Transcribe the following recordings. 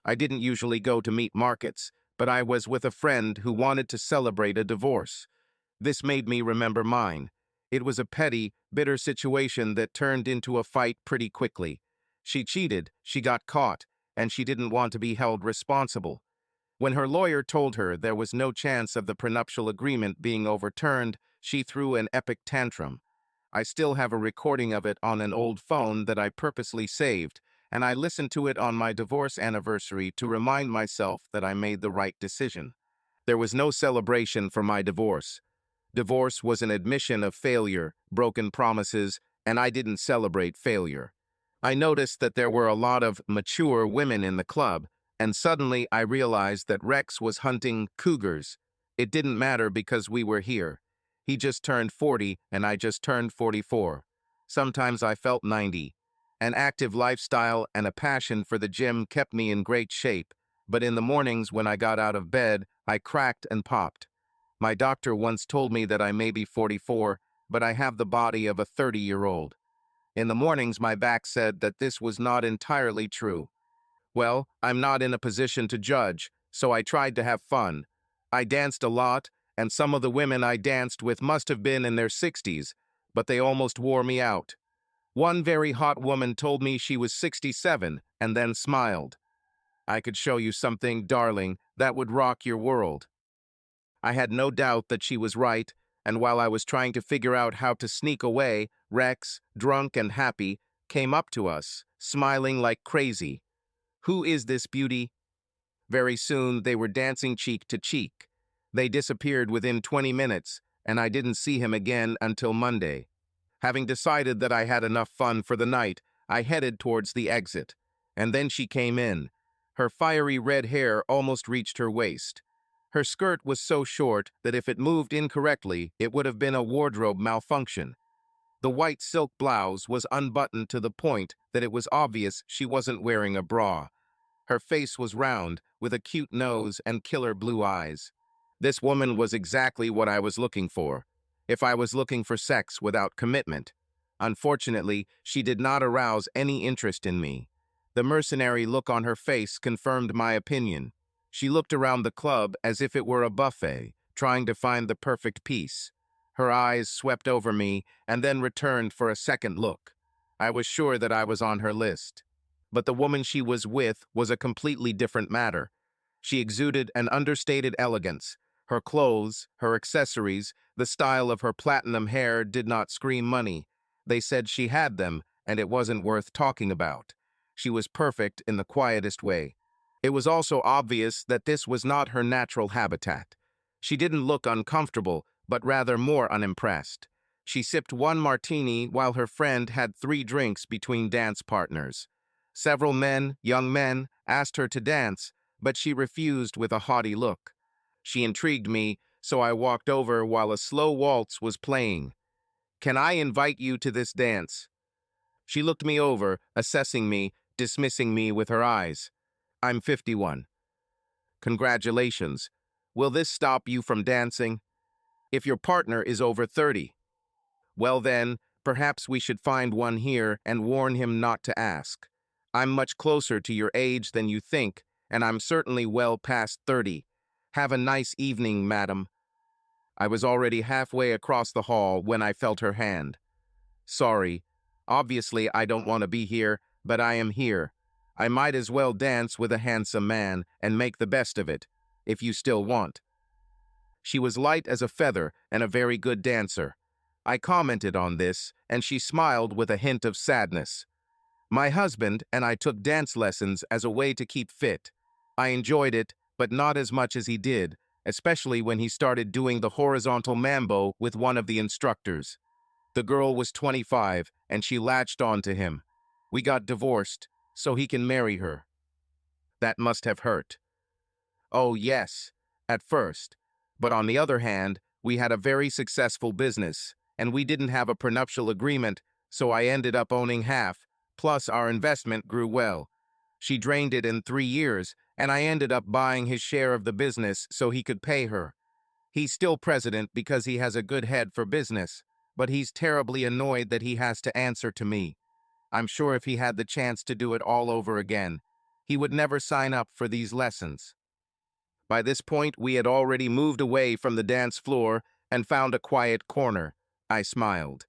I didn't usually go to meat markets, but I was with a friend who wanted to celebrate a divorce. This made me remember mine. It was a petty, bitter situation that turned into a fight pretty quickly. She cheated, she got caught, and she didn't want to be held responsible. When her lawyer told her there was no chance of the prenuptial agreement being overturned, she threw an epic tantrum. I still have a recording of it on an old phone that I purposely saved, and I listened to it on my divorce anniversary to remind myself that I made the right decision. There was no celebration for my divorce. Divorce was an admission of failure, broken promises, and I didn't celebrate failure. I noticed that there were a lot of mature women in the club, and suddenly I realized that Rex was hunting cougars. It didn't matter because we were here. He just turned 40 and I just turned 44. Sometimes I felt 90. An active lifestyle and a passion for the gym kept me in great shape, but in the mornings when I got out of bed, I cracked and popped. My doctor once told me that I may be 44, but I have the body of a 30-year-old. In the mornings, my back said that this was not entirely true. Well, I'm not in a position to judge, so I tried to have fun. I danced a lot, and some of the women I danced with must have been in their 60s, but they almost wore me out. One very hot woman told me she was 67 and then smiled. I could show you something, darling, that would rock your world. I had no doubt that she was right, and while I was trying to figure out how to sneak away, Rex, drunk and happy, came up to us, smiling like crazy. "Who is this beauty?" Very soon they were dancing cheek to cheek. They disappeared within 20 minutes, and I didn't see him again until Monday. Having decided that I had enough fun for the night, I headed towards the exit. And then she came in. Her fiery red hair almost reached her waist. Her skirt was so short that if it moved incorrectly, it would have been a wardrobe malfunction. The white silk blouse was unbuttoned to the point that it was obvious she wasn't wearing a bra. Her face was round, with a cute nose and killer blue eyes. This woman was exactly what I was looking for, if I was looking for sex without commitment. Unfortunately, she did not arouse any interest in me. The mercenary look on her face confirmed my opinion. She looked around the club as if it were a buffet, trying to find the perfect piece. Her eyes swept over me and then returned for a second look. I was sure that I was on her list. But the woman she was with was a completely different matter. She exuded an understated elegance. Her clothes, her accessories, the style of her platinum hair did not scream money. They said she had them, and it wasn't worth talking about. She was perfect in the quietest way. It was also obvious that this was not her natural habitat. She didn't look uncomfortable, but rather more unimpressed. She sipped one martini while her friend had 3 drinks between dance partners. Several men, young men, asked her to dance, but she refused with a haughty look. She intrigued me, so I walked over while a slow waltz was playing. "Can I invite you to this dance?" She looked me over, assessing me, dismissing me with her eyes. "I'm 51. "Congratulations. Will this stop you from dancing?" "If your partner is over 30. "Well then, perhaps we should find one here and warn him not to ask. I'm much closer to your age than you think, and I'm certainly well past 30. Have a nice evening, madam." I was already halfway across the hall when I felt her hand. "Sorry. Obviously, I don't want to be here, but I am here. I might as well dance with a handsome man and make the best of it, if you still want." She was light as a feather and a very good dancer. I commented on this, and she smiled with a hint of sadness. "My husband and I took dance lessons as a way to keep fit. I enjoyed it, but not as much as he did, especially when he started doing the horizontal mambo with one of the instructors. The girl was 25, and she latched on to him. We got divorced, so he can marry her." That must have hurt. "Oh, yes, at first. But on the other hand, we had a very successful business, and we didn't have a prenuptial agreement, so I ended up owning half, plus our investment grew well. She drained it in 3 years, and I ended up buying his share of the business so he could pay her. He's still president because he has a good head for business, but he's terribly annoyed that he has to answer to me. I'm sure if he had the chance to do it all over again, He would never sign up for these lessons. By this point, we had already moved away from the dance floor and found a quiet corner. I smiled.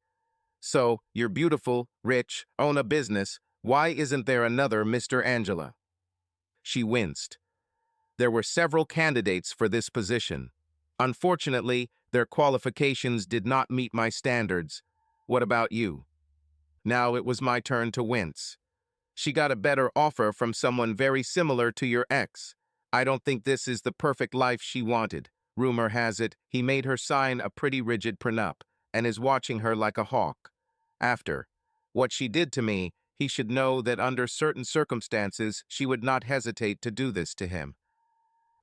So, you're beautiful, rich, own a business. Why isn't there another Mr. Angela? She winced. There were several candidates for this position. Unfortunately, their qualifications did not meet my standards. What about you? Now it was my turn to wince. She got a better offer from someone very similar to your ex. I don't think this is the perfect life she wanted. Rumor has it, he made her sign a pretty rigid prenup and is watching her like a hawk. After what she did to me, he should know that under certain circumstances, she would not hesitate to do this to him.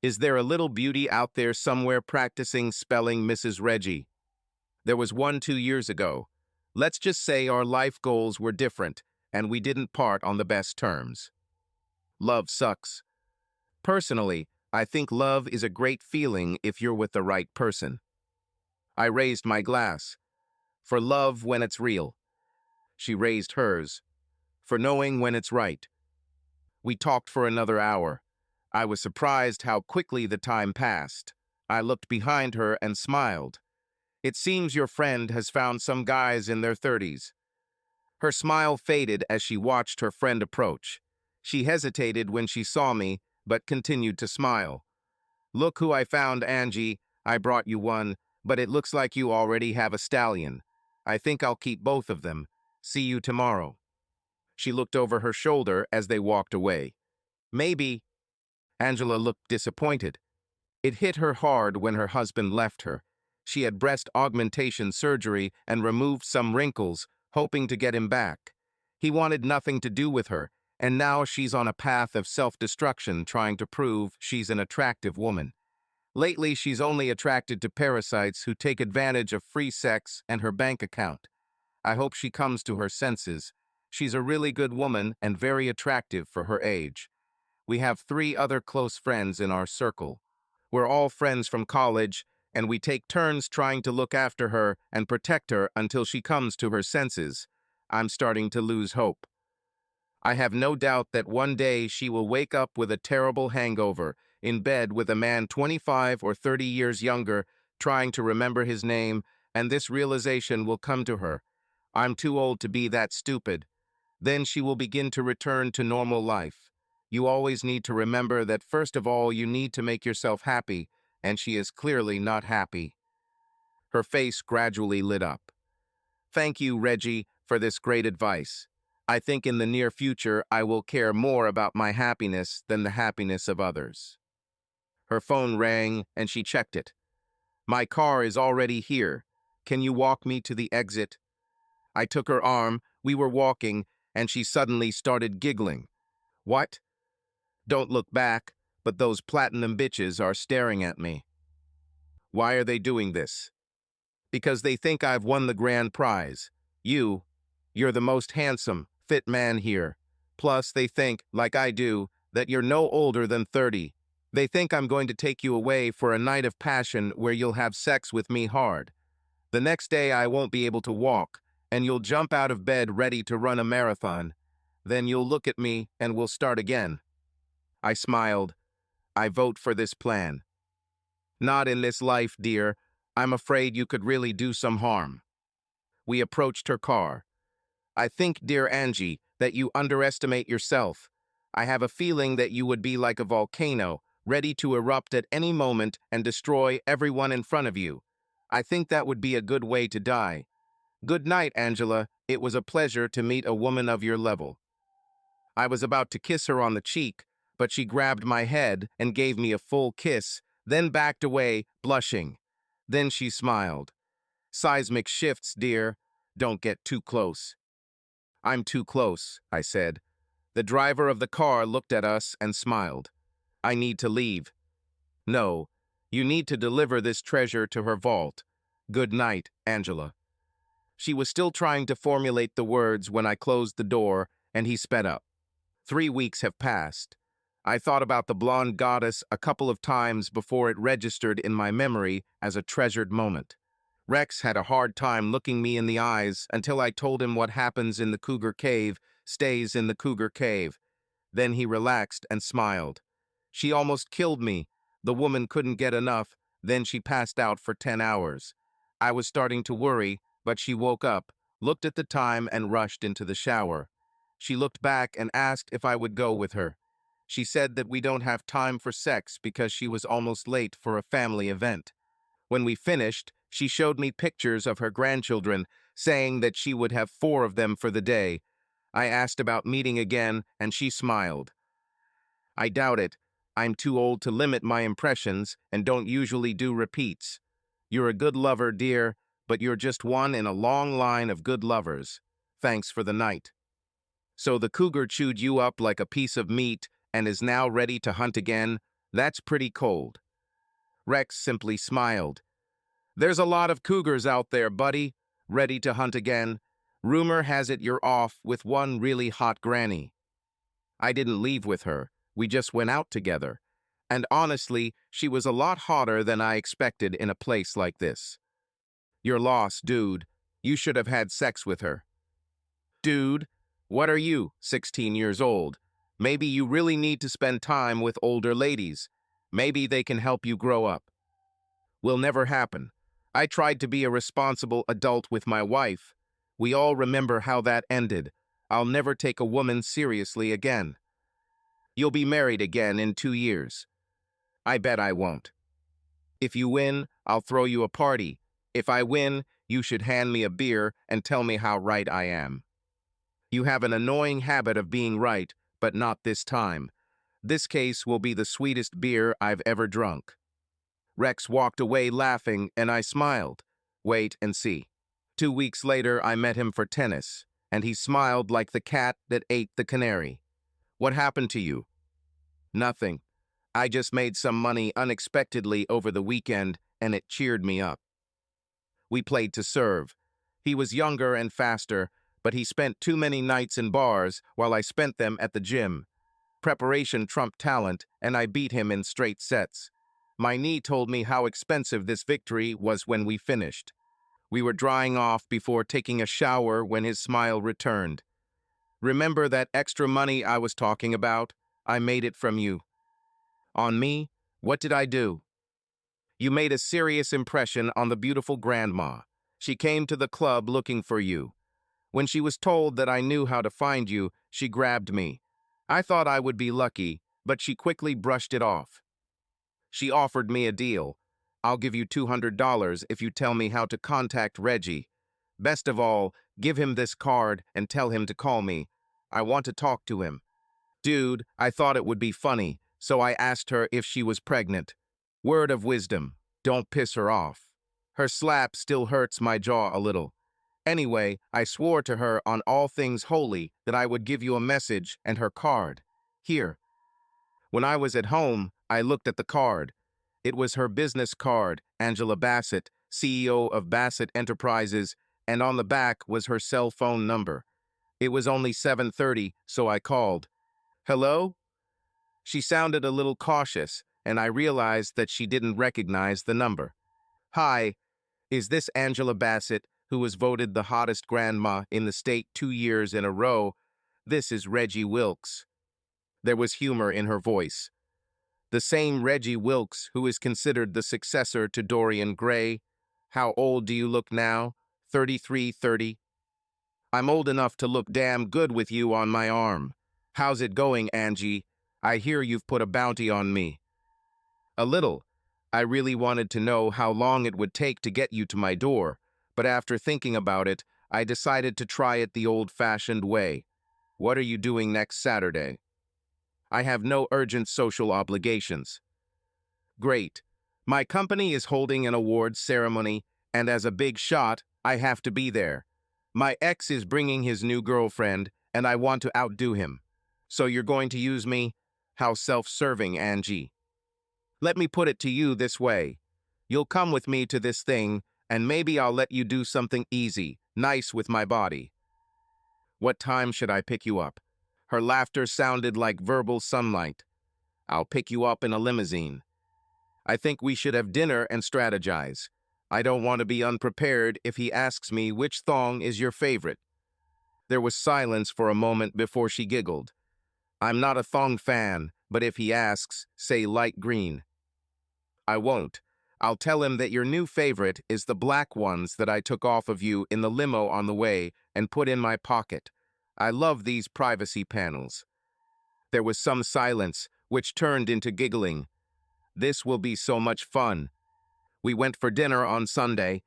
Is there a little beauty out there somewhere practicing spelling Mrs. Reggie? There was one 2 years ago. Let's just say our life goals were different, and we didn't part on the best terms. Love sucks. Personally, I think love is a great feeling if you're with the right person. I raised my glass. For love when it's real. She raised hers. For knowing when it's right. We talked for another hour. I was surprised how quickly the time passed. I looked behind her and smiled. It seems your friend has found some guys in their 30s. Her smile faded as she watched her friend approach. She hesitated when she saw me, but continued to smile. Look who I found, Angie. I brought you one, but it looks like you already have a stallion. I think I'll keep both of them. See you tomorrow. She looked over her shoulder as they walked away. Maybe. Angela looked disappointed. It hit her hard when her husband left her. She had breast augmentation surgery and removed some wrinkles, hoping to get him back. He wanted nothing to do with her, and now she's on a path of self-destruction trying to prove she's an attractive woman. Lately, she's only attracted to parasites who take advantage of free sex and her bank account. I hope she comes to her senses. She's a really good woman and very attractive for her age. We have 3 other close friends in our circle. We're all friends from college, and we take turns trying to look after her and protect her until she comes to her senses. I'm starting to lose hope. I have no doubt that one day she will wake up with a terrible hangover, in bed with a man 25 or 30 years younger, trying to remember his name, and this realization will come to her. I'm too old to be that stupid. Then she will begin to return to normal life. You always need to remember that first of all you need to make yourself happy, and she is clearly not happy. Her face gradually lit up. Thank you, Reggie, for this great advice. I think in the near future I will care more about my happiness than the happiness of others. Her phone rang and she checked it. My car is already here. Can you walk me to the exit? I took her arm, we were walking, and she suddenly started giggling. What? Don't look back, but those platinum bitches are staring at me. Why are they doing this? Because they think I've won the grand prize. You're the most handsome, fit man here. Plus, they think, like I do, that you're no older than 30. They think I'm going to take you away for a night of passion where you'll have sex with me hard. The next day I won't be able to walk, and you'll jump out of bed ready to run a marathon. Then you'll look at me and we'll start again. I smiled. I vote for this plan. Not in this life, dear. I'm afraid you could really do some harm. We approached her car. I think, dear Angie, that you underestimate yourself. I have a feeling that you would be like a volcano, ready to erupt at any moment and destroy everyone in front of you. I think that would be a good way to die. Good night, Angela. It was a pleasure to meet a woman of your level. I was about to kiss her on the cheek, but she grabbed my head and gave me a full kiss, then backed away, blushing. Then she smiled. Seismic shifts, dear. Don't get too close. I'm too close, I said. The driver of the car looked at us and smiled. I need to leave. No, you need to deliver this treasure to her vault. Good night, Angela. She was still trying to formulate the words when I closed the door and he sped up. 3 weeks have passed. I thought about the blonde goddess a couple of times before it registered in my memory as a treasured moment. Rex had a hard time looking me in the eyes until I told him what happens in the cougar cave stays in the cougar cave. Then he relaxed and smiled. She almost killed me. The woman couldn't get enough, then she passed out for 10 hours. I was starting to worry, but she woke up, looked at the time and rushed into the shower. She looked back and asked if I would go with her. She said that we don't have time for sex because she was almost late for a family event. When we finished, she showed me pictures of her grandchildren, saying that she would have 4 of them for the day. I asked about meeting again, and she smiled. I doubt it. I'm too old to limit my impressions and don't usually do repeats. You're a good lover, dear, but you're just one in a long line of good lovers. Thanks for the night. So the cougar chewed you up like a piece of meat and is now ready to hunt again? That's pretty cold. Rex simply smiled. There's a lot of cougars out there, buddy, ready to hunt again. Rumor has it you're off with one really hot granny. I didn't leave with her. We just went out together. And honestly, she was a lot hotter than I expected in a place like this. You're lost, dude. You should have had sex with her. Dude, what are you, 16 years old? Maybe you really need to spend time with older ladies. Maybe they can help you grow up. Will never happen. I tried to be a responsible adult with my wife. We all remember how that ended. I'll never take a woman seriously again. You'll be married again in 2 years. I bet I won't. If you win, I'll throw you a party. If I win, you should hand me a beer and tell me how right I am. You have an annoying habit of being right, but not this time. This case will be the sweetest beer I've ever drunk. Rex walked away laughing, and I smiled. Wait and see. 2 weeks later, I met him for tennis, and he smiled like the cat that ate the canary. What happened to you? Nothing. I just made some money unexpectedly over the weekend, and it cheered me up. We played to serve. He was younger and faster, but he spent too many nights in bars while I spent them at the gym. Preparation trumped talent, and I beat him in straight sets. My knee told me how expensive this victory was when we finished. We were drying off before taking a shower when his smile returned. Remember that extra money I was talking about? I made it from you. On me? What did I do? You made a serious impression on the beautiful grandma. She came to the club looking for you. When she was told that I knew how to find you, she grabbed me. I thought I would be lucky, but she quickly brushed it off. She offered me a deal. I'll give you $200 if you tell me how to contact Reggie. Best of all, give him this card and tell him to call me. I want to talk to him. Dude, I thought it would be funny, so I asked her if she was pregnant. Word of wisdom, don't piss her off. Her slap still hurts my jaw a little. Anyway, I swore to her on all things holy that I would give you a message and her card. Here. When I was at home, I looked at the card. It was her business card, Angela Bassett, CEO of Bassett Enterprises, and on the back was her cell phone number. It was only 7:30, so I called. Hello? She sounded a little cautious, and I realized that she didn't recognize the number. Hi, is this Angela Bassett, who was voted the hottest grandma in the state 2 years in a row? This is Reggie Wilkes. There was humor in her voice. The same Reggie Wilkes who is considered the successor to Dorian Gray. How old do you look now? 33, 30? I'm old enough to look damn good with you on my arm. How's it going, Angie? I hear you've put a bounty on me. A little. I really wanted to know how long it would take to get you to my door, but after thinking about it, I decided to try it the old-fashioned way. What are you doing next Saturday? I have no urgent social obligations. Great. My company is holding an awards ceremony, and as a big shot, I have to be there. My ex is bringing his new girlfriend, and I want to outdo him. So you're going to use me? How self-serving, Angie. Let me put it to you this way. You'll come with me to this thing, and maybe I'll let you do something easy, nice with my body. What time should I pick you up? Her laughter sounded like verbal sunlight. I'll pick you up in a limousine. I think we should have dinner and strategize. I don't want to be unprepared if he asks me which thong is your favorite. There was silence for a moment before she giggled. I'm not a thong fan, but if he asks, say light green. I won't. I'll tell him that your new favorite is the black ones that I took off of you in the limo on the way and put in my pocket. I love these privacy panels. There was some silence, which turned into giggling. This will be so much fun. We went for dinner on Sunday.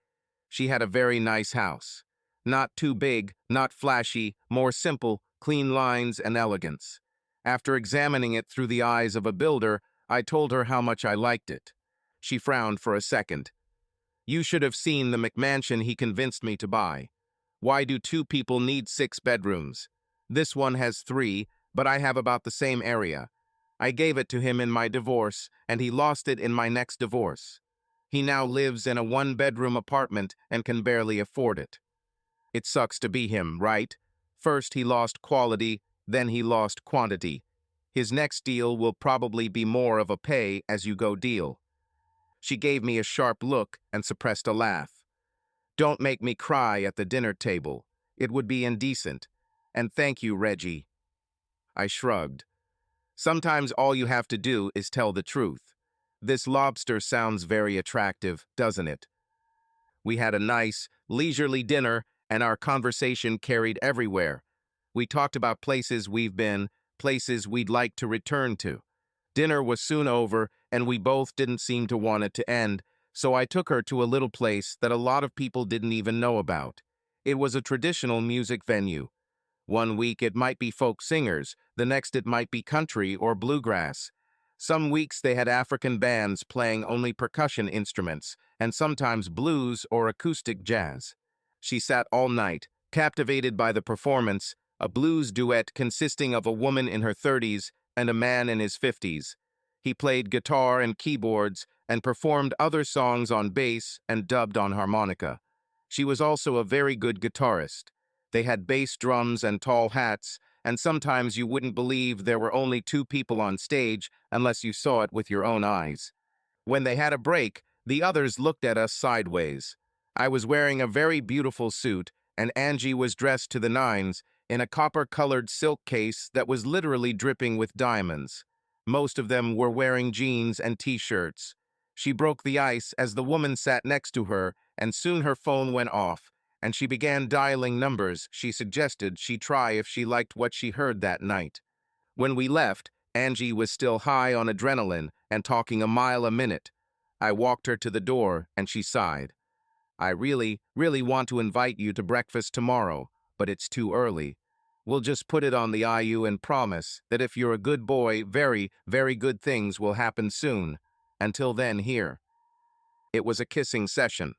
She had a very nice house. Not too big, not flashy, more simple, clean lines and elegance. After examining it through the eyes of a builder, I told her how much I liked it. She frowned for a second. You should have seen the McMansion he convinced me to buy. Why do two people need 6 bedrooms? This one has 3, but I have about the same area. I gave it to him in my divorce, and he lost it in my next divorce. He now lives in a 1-bedroom apartment and can barely afford it. It sucks to be him, right? First he lost quality, then he lost quantity. His next deal will probably be more of a pay-as-you-go deal. She gave me a sharp look and suppressed a laugh. Don't make me cry at the dinner table. It would be indecent. And thank you, Reggie. I shrugged. Sometimes all you have to do is tell the truth. This lobster sounds very attractive, doesn't it? We had a nice, leisurely dinner, and our conversation carried everywhere. We talked about places we've been, places we'd like to return to. Dinner was soon over, and we both didn't seem to want it to end, so I took her to a little place that a lot of people didn't even know about. It was a traditional music venue. One week it might be folk singers, the next it might be country or bluegrass. Some weeks they had African bands playing only percussion instruments, and sometimes blues or acoustic jazz. She sat all night, captivated by the performance, a blues duet consisting of a woman in her 30s and a man in his 50s. He played guitar and keyboards and performed other songs on bass and dubbed on harmonica. She was also a very good guitarist. They had bass drums and tall hats, and sometimes you wouldn't believe there were only 2 people on stage unless you saw it with your own eyes. When they had a break, the others looked at us sideways. I was wearing a very beautiful suit, and Angie was dressed to the nines in a copper-colored silk case that was literally dripping with diamonds. Most of them were wearing jeans and t-shirts. She broke the ice as the woman sat next to her, and soon her phone went off, and she began dialing numbers she suggested she try if she liked what she heard that night. When we left, Angie was still high on adrenaline and talking a mile a minute. I walked her to the door, and she sighed. I really want to invite you to breakfast tomorrow, but it's too early. We'll just put it on the IU and promise that if you're a good boy, very, very good things will happen soon. Until then, here. It was a kissing session.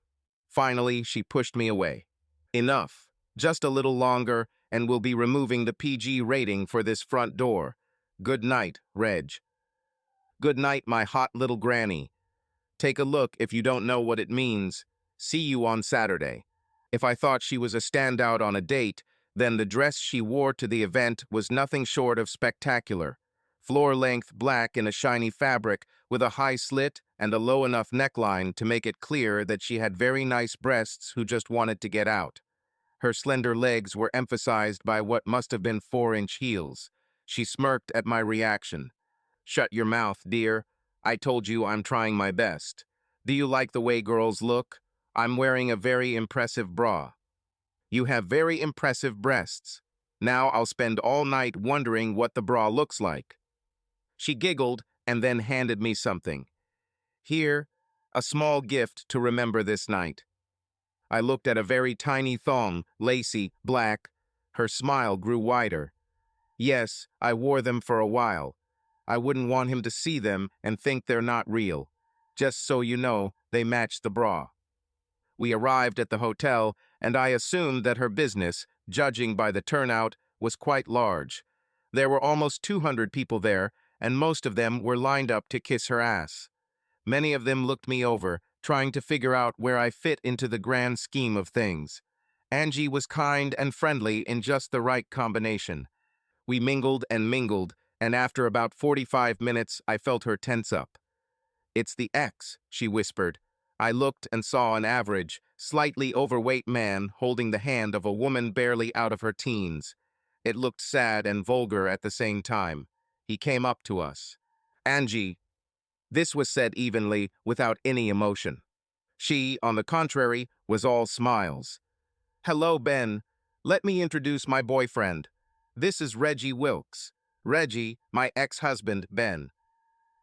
Finally, she pushed me away. Enough. Just a little longer, and we'll be removing the PG rating for this front door. Good night, Reg. Good night, my hot little granny. Take a look if you don't know what it means. See you on Saturday. If I thought she was a standout on a date, then the dress she wore to the event was nothing short of spectacular. Floor-length black in a shiny fabric with a high slit and a low enough neckline to make it clear that she had very nice breasts who just wanted to get out. Her slender legs were emphasized by what must have been 4-inch heels. She smirked at my reaction. Shut your mouth, dear. I told you I'm trying my best. Do you like the way girls look? I'm wearing a very impressive bra. You have very impressive breasts. Now I'll spend all night wondering what the bra looks like. She giggled and then handed me something. Here, a small gift to remember this night. I looked at a very tiny thong, lacy, black. Her smile grew wider. Yes, I wore them for a while. I wouldn't want him to see them and think they're not real. Just so you know, they match the bra. We arrived at the hotel, and I assumed that her business, judging by the turnout, was quite large. There were almost 200 people there, and most of them were lined up to kiss her ass. Many of them looked me over, trying to figure out where I fit into the grand scheme of things. Angie was kind and friendly in just the right combination. We mingled, and after about 45 minutes, I felt her tense up. It's the ex, she whispered. I looked and saw an average, slightly overweight man holding the hand of a woman barely out of her teens. It looked sad and vulgar at the same time. He came up to us. Angie, this was said evenly, without any emotion. She, on the contrary, was all smiles. Hello, Ben. Let me introduce my boyfriend. This is Reggie Wilkes. Reggie, my ex-husband, Ben.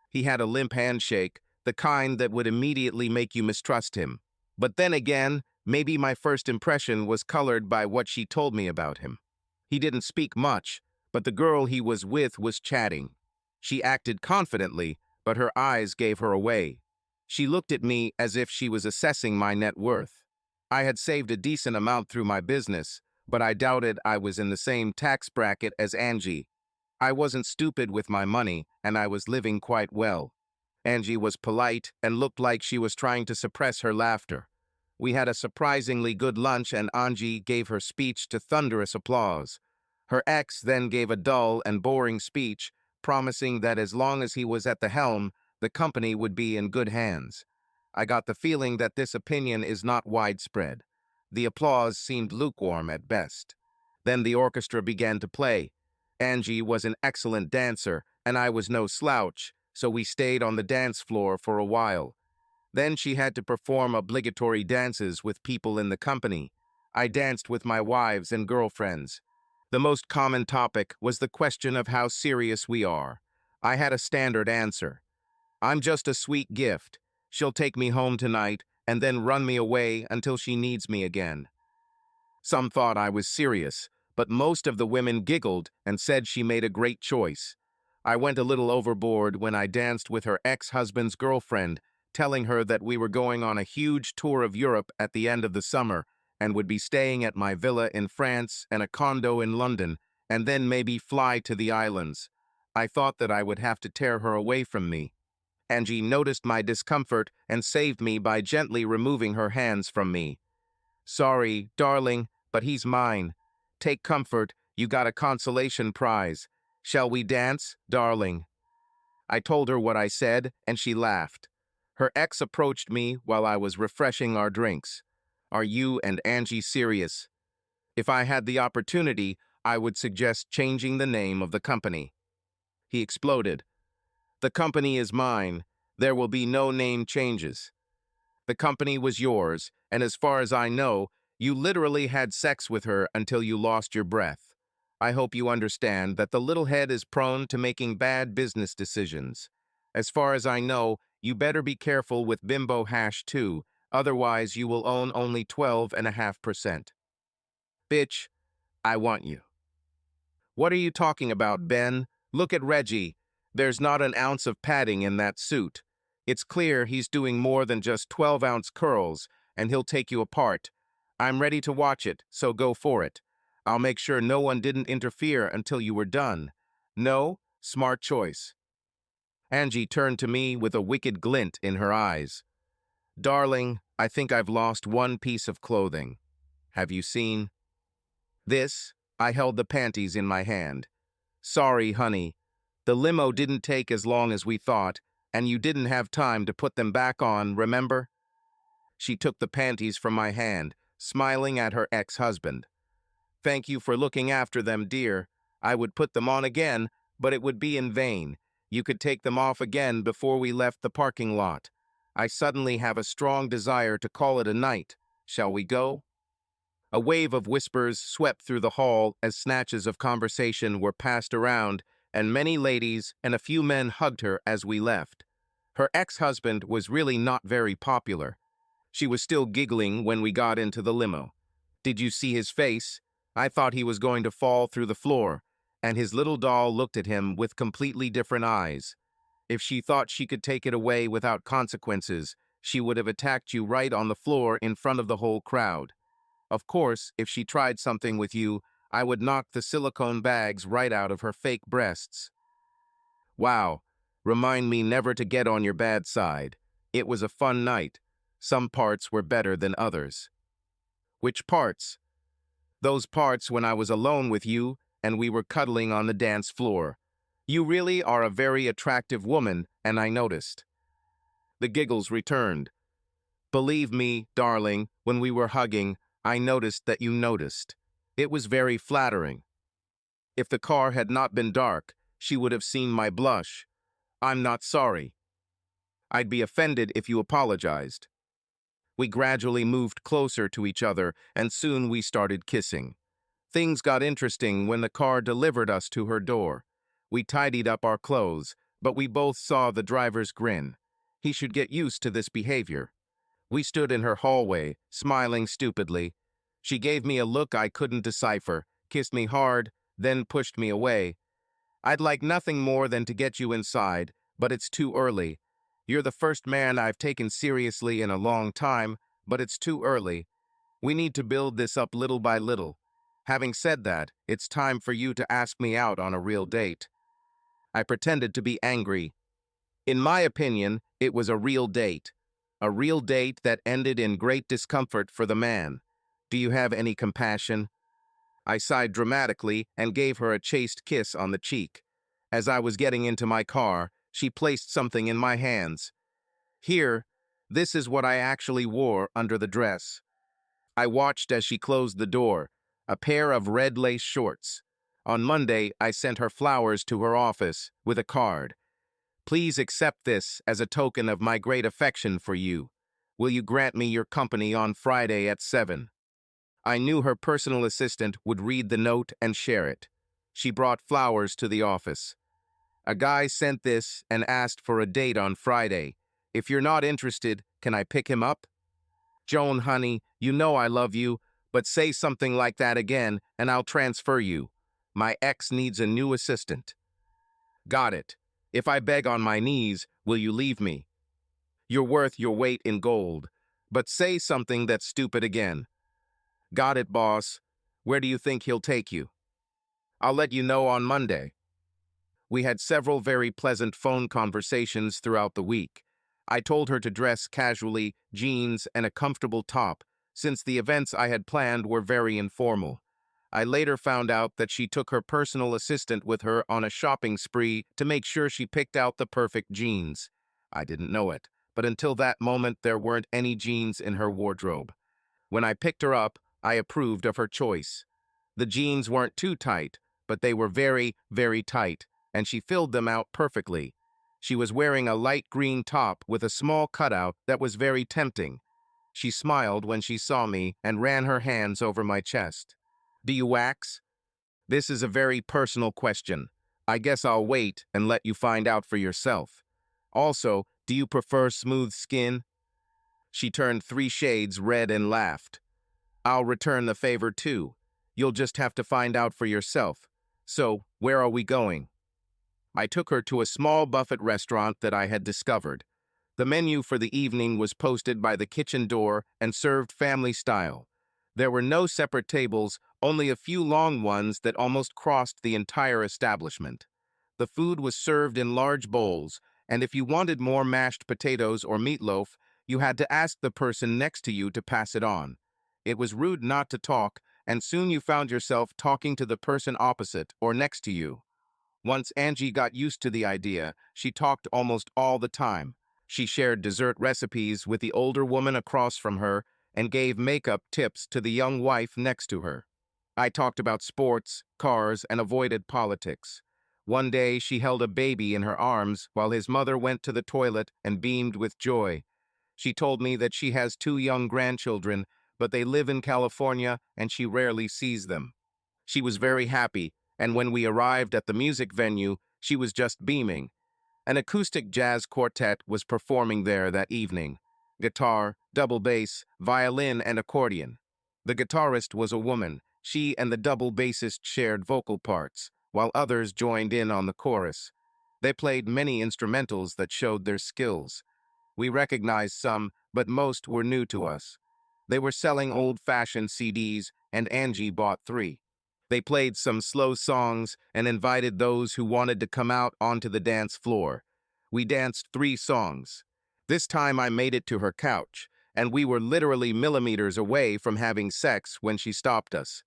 He had a limp handshake, the kind that would immediately make you mistrust him. But then again, maybe my first impression was colored by what she told me about him. He didn't speak much, but the girl he was with was chatting. She acted confidently, but her eyes gave her away. She looked at me as if she was assessing my net worth. I had saved a decent amount through my business, but I doubted I was in the same tax bracket as Angie. I wasn't stupid with my money, and I was living quite well. Angie was polite and looked like she was trying to suppress her laughter. We had a surprisingly good lunch, and Angie gave her speech to thunderous applause. Her ex then gave a dull and boring speech, promising that as long as he was at the helm, the company would be in good hands. I got the feeling that this opinion is not widespread. The applause seemed lukewarm at best. Then the orchestra began to play. Angie was an excellent dancer, and I was no slouch, so we stayed on the dance floor for a while. Then she had to perform obligatory dances with people in the company. I danced with my wives and girlfriends. The most common topic was the question of how serious we are. I had a standard answer. I'm just a sweet gift. She'll take me home tonight and then run me away until she needs me again. Some thought I was serious, but most of the women giggled and said she made a great choice. I went a little overboard when I danced with her ex-husband's girlfriend, telling her that we were going on a huge tour of Europe at the end of the summer and would be staying at my villa in France and a condo in London, and then maybe fly to the islands. I thought that I would have to tear her away from me. Angie noticed my discomfort and saved me by gently removing her hands from me. Sorry, darling, but he's mine. Take comfort, you got a consolation prize. Shall we dance, darling? I told her what I said, and she laughed. Her ex approached me while I was refreshing our drinks. Are you and Angie serious? If I had the opportunity, I would suggest changing the name of the company. He exploded. The company is mine. There will be no name changes. The company was yours, and as far as I know, you literally had sex with her until you lost your breath. I hope you understand that the little head is prone to making bad business decisions. As far as I know, you better be careful with Bimbo Hash too, otherwise you will own only 12.5%. Bitch, I want you. What are you talking about, Ben? Look at Reggie. There's not an ounce of padding in that suit. It's clear he's doing more than just 12-ounce curls, and he'll take you apart. I'm ready to watch it, so go for it. I'll make sure no one didn't interfere until you were done. No? Smart choice. Angie turned to me with a wicked glint in her eyes. Darling, I think I've lost one piece of clothing. Have you seen? This? I held the panties in my hand. Sorry, honey. The limo didn't take as long as we thought, and you didn't have time to put them back on, remember? She took the panties from my hand, smiling at her ex-husband. Thank you for looking after them, dear. I would put them on again, but it would be in vain. You could take them off again before we left the parking lot. I suddenly have a strong desire to call it a night. Shall we go? A wave of whispers swept through the hall as snatches of conversation were passed around, and many ladies and a few men hugged her as we left. Her ex-husband was really not very popular. She was still giggling when we got into the limo. Did you see his face? I thought he was going to fall through the floor, and his little doll looked at him with completely different eyes. If she thought she could take it away without consequences, she would have attacked you right on the floor in front of the whole crowd. Of course, if she tried something with you, I would knock the silicone bags right out of her fake breasts. Wow, remind me never to get on your bad side. It was a fun night. Some parts were better than others. Which parts? Those parts when I was alone with you and we were cuddling on the dance floor. You really are a very attractive woman, and I noticed. The giggles returned. Believe me, darling, when we were hugging, I noticed that you noticed. It was very flattering. If the car had not been dark, she would have seen my blush. I'm not sorry. I'd be offended if you apologized. We gradually moved closer to each other, and soon we started kissing. Things got interesting when the car delivered us to her door. We tidied up our clothes, but we both saw the driver's grin. He should get used to this behavior. We stood in her hallway, smiling stupidly. She gave me a look I couldn't decipher, kissed me hard, then pushed me away. I'd like nothing more than to get you inside, but it's too early. You're the first man I've taken seriously in a long time, but it's too early. We need to build this up little by little. Having said that, it's time for you to ask me out on a real date. I pretended to be angry. In my opinion, it was a real date. A real date that ended in great discomfort for the man. Do you have any compassion? I sighed dramatically and gave her a chaste kiss on the cheek. As I was getting into my car, she placed something in my hands. Here, this is what I actually wore under the dress. I watched as she closed the door, a pair of red lace shorts. On Monday, I sent her flowers to her office with a card. Please accept this as a token of my great affection for you. Will you grant me your company on Friday at 7? I knew her personal assistant would read the note and share it. She brought flowers to the office. A guy sent this and asked for a date on Friday. If you're not interested, can I pick him up? Joan, honey, you know I love you, but say something like that again and I'll transfer you. My ex needs a new assistant. Got it. If I beg on my knees, will you leave me? You're worth your weight in gold, but say something that's stupid again. Got it, boss. Where do you think he'll take you? I'll let you know on Monday. We had several very pleasant phone conversations throughout the week. I told her to dress casually, jeans, and a comfortable top, since the events I had planned were very informal. I later found out that she took her personal assistant with her on a shopping spree to make sure she picked out the perfect jeans. I didn't know it, but until that moment there weren't any jeans in her wardrobe. When I picked her up, I approved of her choice. The jeans weren't too tight, but they were very, very tight, and she filled them out perfectly. She was wearing a light green top with a small cutout that was very tempting. She smiled when she saw me and ran her hands over my chest. Do you wax? This is a very personal question. I guess I'll wait and let you find out for yourself. Also, do you prefer smooth skin? She turned 3 shades red and laughed. I'll return the favor too. You'll just have to find out for yourself. So, where are we going? I took her to a small buffet restaurant that I had discovered. The menu for the evening was posted by the kitchen door and served family style. There were no separate tables, only a few long ones that almost crossed the entire establishment. The food was served in large bowls, and if you wanted more mashed potatoes or meatloaf, you had to ask the person next to you to pass it on. It was rude not to talk, and soon you found yourself talking to the person opposite or next to you. Once Angie got used to the idea, she talked almost all the time. She shared dessert recipes with the older woman across from her and gave makeup tips to the young wife next to her. I talked about sports, cars, and avoided politics. One day, she held a baby in her arms while his mother went to the toilet and beamed with joy. She told me that she has 2 young grandchildren, but they live in California and she rarely sees them. She was very happy, and when we arrived at the music venue, she was just beaming. An acoustic jazz quartet was performing there that evening. Guitar, double bass, violin, and accordion. The guitarist was a woman. She and the double bassist shared vocal parts, while others joined in on the chorus. They played many instrumentals that showed their skills. We recognized some, but most were new to us. They were selling old-fashioned CDs, and Angie bought 3. They played some slow songs and invited those who wanted to come out onto the dance floor. We danced 3 songs. This time I made it to her couch, and we were literally millimeters away from having sex when she stopped us.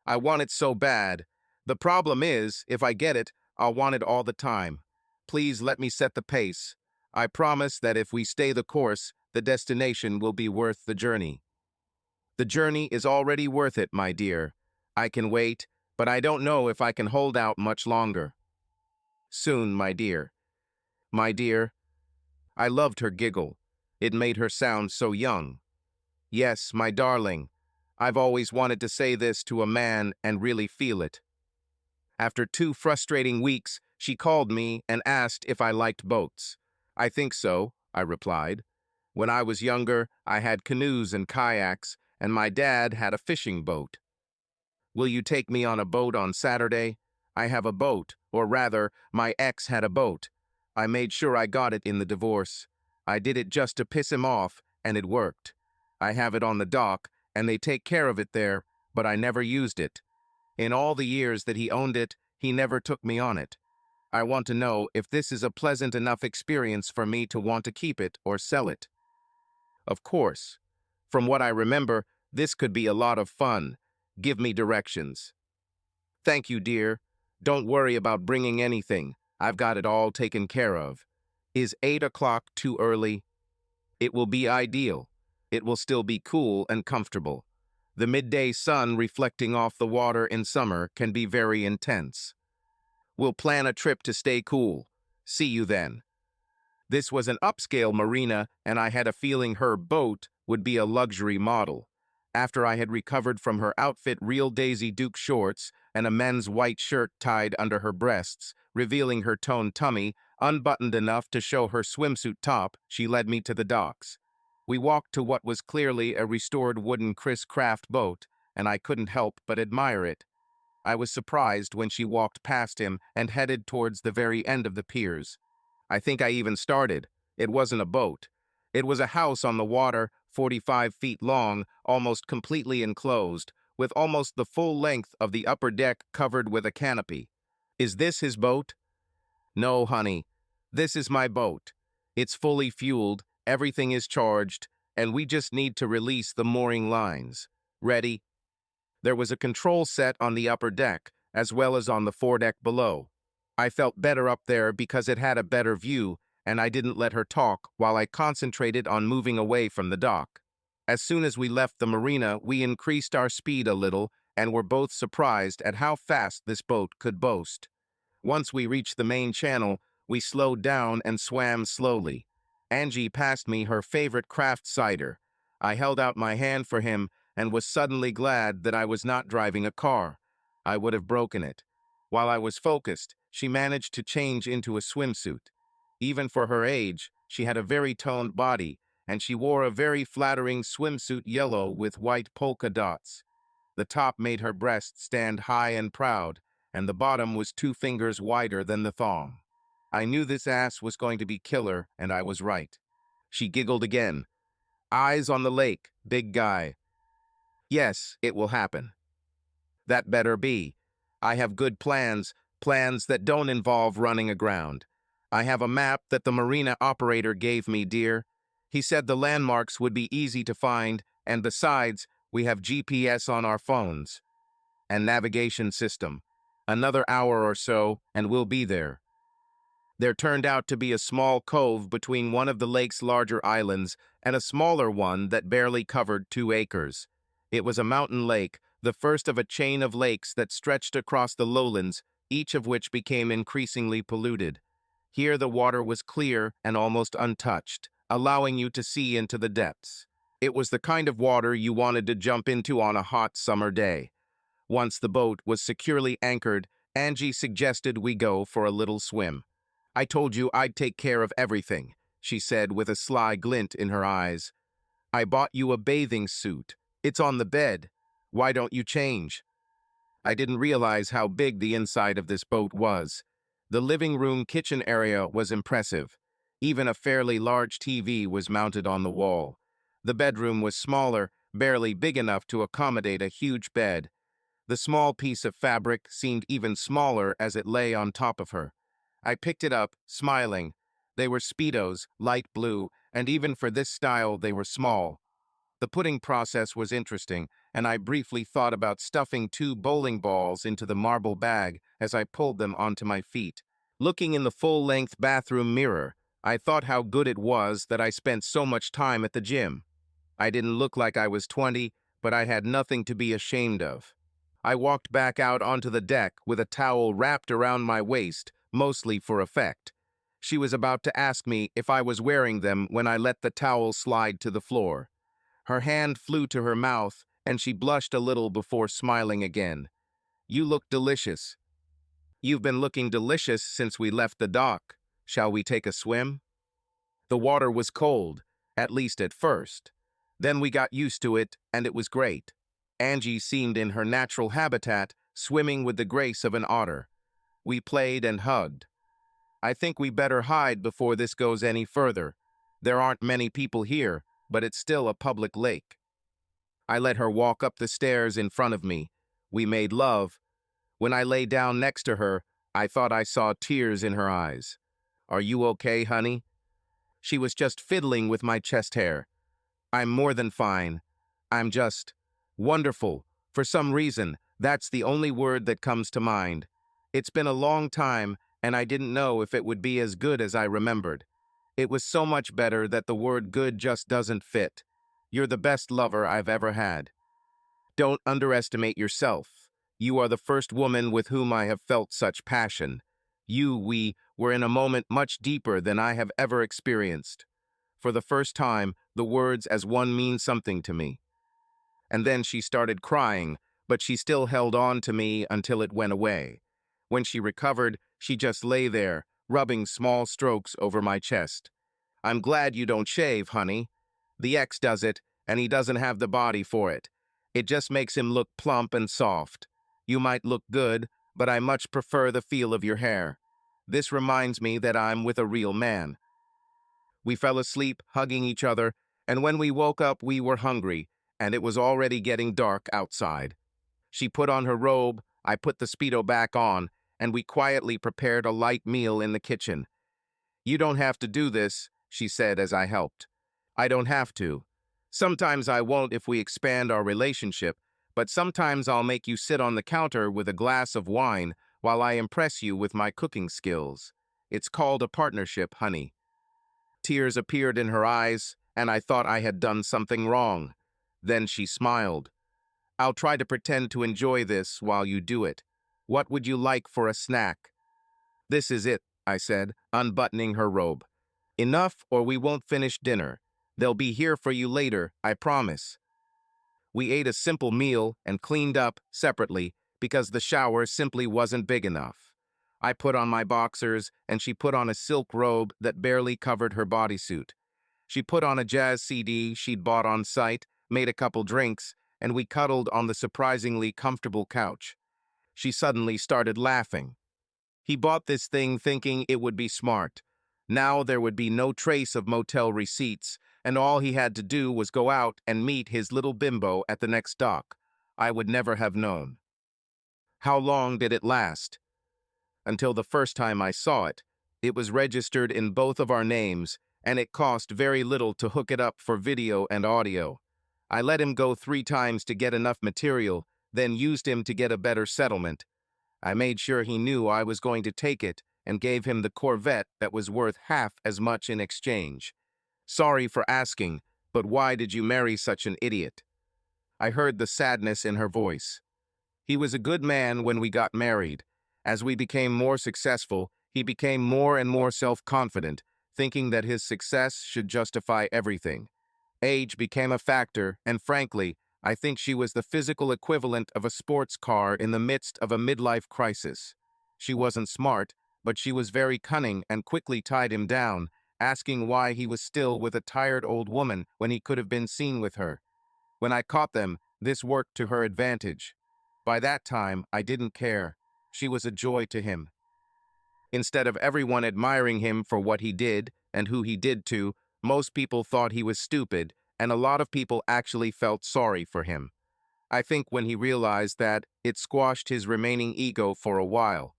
I want it so bad. The problem is, if I get it, I'll want it all the time. Please let me set the pace. I promise that if we stay the course, the destination will be worth the journey. The journey is already worth it, my dear. I can wait, but I don't know if I can hold out much longer. Soon, my dear. My dear. I loved her giggle. It made her sound so young. Yes, my darling. I've always wanted to say this to a man and really feel it. After 2 frustrating weeks, she called me and asked if I liked boats. I think so, I replied. When I was younger, I had canoes and kayaks, and my dad had a fishing boat. Will you take me on a boat on Saturday? I have a boat, or rather, my ex had a boat. I made sure I got it in the divorce. I did it just to piss him off, and it worked. I have it on the dock, and they take care of it there, but I never used it. In all the years that he owned it, he never took me on it. I want to know if this is a pleasant enough experience for me to want to keep it or sell it. Of course. From what I remember, this could be a lot of fun. Give me directions. Thank you, dear. Don't worry about bringing anything. I've got it all taken care of. Is 8 o'clock too early? It will be ideal. It will still be cool and comfortable. The midday sun reflecting off the water in summer can be very intense. We'll plan a trip to stay cool. See you then. This was an upscale marina, and I had a feeling her boat would be a luxury model. After I had recovered from her outfit real Daisy Duke shorts and a men's white shirt tied under her breasts, revealing her toned tummy, unbuttoned enough to show her swimsuit top, she led me to the docks. We walked to what was clearly a restored wooden Chris Craft boat, and I couldn't help but admire it. I was surprised when she walked past him and headed towards the very end of the piers. I think I even started. It wasn't a boat. It was a house on the water, 45 feet long, almost completely enclosed, with almost the full length of the upper deck covered with a canopy. Is this his boat? No, honey. This is my boat. It's fully fueled, everything is charged, and we just need to release the mooring lines. Ready? There was a control set on the upper deck, as well as on the foredeck below. I felt better up there because it had a better view, and I didn't let her talk while I concentrated on moving away from the dock. As soon as we left the marina, we increased our speed a little and were both surprised at how fast this boat could boast. Once we reached the main channel, we slowed down and swam slowly. Angie passed me her favorite craft cider. I held out my hand for him and was suddenly glad that I was not driving a car. I would have broken it. While I was focused, she managed to change into a swimsuit. Even for her age, she had a very toned body, and she wore a very flattering swimsuit yellow with white polka dots. The top made her breast stand high and proud, and the bottom was 2 fingers wider than the thong. I knew this ass was going to be killer, and I was right. She giggled again. Eyes on the lake, big guy. Yes, it will happen. That better be. I have good plans, plans that don't involve running aground. I have a map that the marina operator gave me, dear. He said the landmarks would be easy to find, and besides, we have GPS on our phones. And navigation system. Another hour or so, and we'll be there. There turned out to be a small cove between one of the lake's larger islands and a smaller one that barely covered 2 acres. It was a mountain lake, the first of a chain of lakes that stretched across the lowlands, each of which became increasingly polluted. Here the water was clear and almost untouched, allowing you to see into the depths. It was the kind of water you wanted to jump into on a hot summer day. Once the boat was securely anchored, Angie suggested we go for a little swim. I told you I'd take care of everything, she said with a sly glint in her eyes. I bought you a bathing suit. It's on the bed. Why don't you change? I didn't realize how big the inside of this boat was. The living room kitchen area was impressive. Even a fairly large TV was mounted on the wall. The bedroom was smaller, barely big enough to accommodate a huge bed. The small piece of fabric seemed even smaller as it lay on top of her. I picked it up, smiling. They were Speedos, light blue, and even for this style they were small. The putting process was interesting, and I briefly thought about stuffing 2 bowling balls into the marble bag as I pulled them onto my feet. Looking in the full-length bathroom mirror, I thought how good it was that I spent so much time at the gym. I didn't look like I was 20, but I had nothing to be ashamed of. I walked back out onto the deck with a towel wrapped around my waist, mostly for effect. She was about to ask me if I was wearing them when I let the towel slide to the floor. Her hand flew to her mouth, and she blushed a little before smiling again. "You look delicious." "You've been looking delicious since we left the dock. Shall we take a swim?" The water was cold, at least at first. Then we got used to it, and it was great. Angie seemed in her natural habitat, swimming with the grace of an otter. We played and hugged. "I think we better hide before this goes any further. There aren't many people here, but it's still a public lake." I let her walk up the stairs in front of me. We made love. When I lay down next to her, I thought I saw tears in her eyes. "Are you okay, honey?" She was just fiddling with my chest hair. "I'm more than fine. I'm just wonderful. For some reason, that's the only word that comes to mind. It's been a long time, and I didn't know if it would be as good as I remembered. It was so much better that the word good just doesn't fit. You're the best lover I've ever had. Don't underestimate yourself. You are the first woman with whom I have felt such passion. We were in a moment much deeper than I have ever experienced. For the first time, the words as one mean something to me." And then she started crying, but she still held on to me until it went away. When she recovered, she just lay there, rubbing small strokes over my chest. "I'm glad you don't shave, honey. The ex does it, and he doesn't have the body for it. It just makes him look plump and soft. You might look good, but I much prefer the feel of your hair. This reminds me that I'm with a real man." We fell asleep, hugging each other, and when we woke up, we were hungry, and it was already getting dark outside. She put on her robe, I put the Speedo back on, and we quietly prepared a light meal in the kitchen. "You don't have to do this," she said as I helped. "I don't have to. Sometimes I won't if we expand our relationship, but sometimes I'll make you sit on the counter with a glass of wine while I impress you with my cooking skills. It's called a partnership, honey." Tears appeared in her eyes, and I thought I had done something wrong. Then she smiled. "I'll try to pretend to enjoy this while you do it. What would you like for a snack?" "This is it," I said, unbuttoning her robe. "Enough, or we won't finish dinner. They'll be here for you later, I promise." We ate a simple meal and cleaned up separately because the shower simply wasn't big enough. I put on my boxers, and she put on a silk robe that barely covered her bodysuit. She put on a jazz CD she'd bought on site, made a couple drinks, and we cuddled on the surprisingly comfortable couch. She suddenly started laughing. "He bought this thing thinking it would be smart. Now there would be no trace of motel receipts, and all he had to do was go out and meet his little bimbo at the next dock. I would never have known." How long did it last? Until the first time I saw it. It was registered in both of our names, and it cost very little to hook it up for video and audio. I let him go 3 times to get enough material, then used him to get a better settlement. I made sure he knew I was going to take it and gave him the Corvette that was worth half as much in exchange. "Sorry for asking, but why did you marry such an idiot?" I heard the sadness in her voice. "He was a good man when we got married. As we became more successful, he became more and more self-confident, thinking that his success should justify everything. Age became a factor, and frankly, I think she was the physical equivalent of a sports car in the midst of a midlife crisis. She wasn't smart, but she was very cunning and quickly tied him down, asking why he was still with a tired old woman when he could have been seen with her. When I caught them, this worked to her advantage. By that time, I didn't care. She was a joy to him. Instead of everyone admiring him for what he did and who he did to, most people thought he was stupid, and a lot of people actually felt sorry for him. I think when he realized that, it squashed his remaining ego for a while.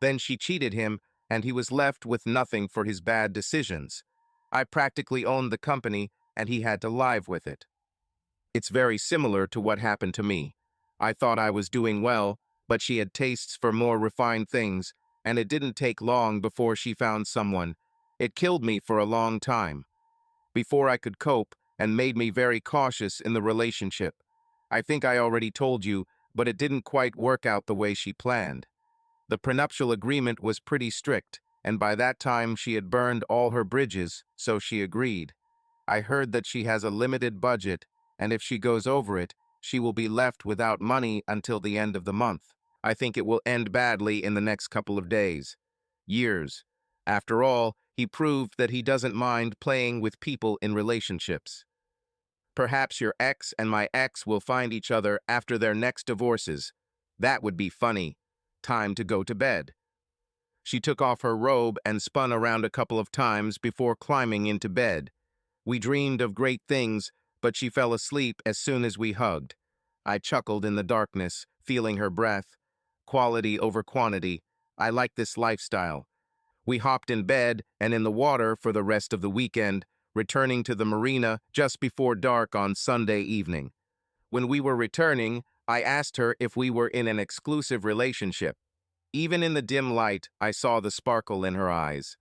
Then she cheated him, and he was left with nothing for his bad decisions. I practically owned the company, and he had to live with it. It's very similar to what happened to me. I thought I was doing well, but she had tastes for more refined things, and it didn't take long before she found someone. It killed me for a long time, before I could cope, and made me very cautious in the relationship. I think I already told you, but it didn't quite work out the way she planned. The prenuptial agreement was pretty strict, and by that time she had burned all her bridges, so she agreed. I heard that she has a limited budget, and if she goes over it, she will be left without money until the end of the month. I think it will end badly in the next couple of days. Years. After all, he proved that he doesn't mind playing with people in relationships. Perhaps your ex and my ex will find each other after their next divorces. That would be funny. Time to go to bed. She took off her robe and spun around a couple of times before climbing into bed. We dreamed of great things, but she fell asleep as soon as we hugged. I chuckled in the darkness, feeling her breath. Quality over quantity. I like this lifestyle. We hopped in bed and in the water for the rest of the weekend, returning to the marina just before dark on Sunday evening. When we were returning, I asked her if we were in an exclusive relationship. Even in the dim light, I saw the sparkle in her eyes.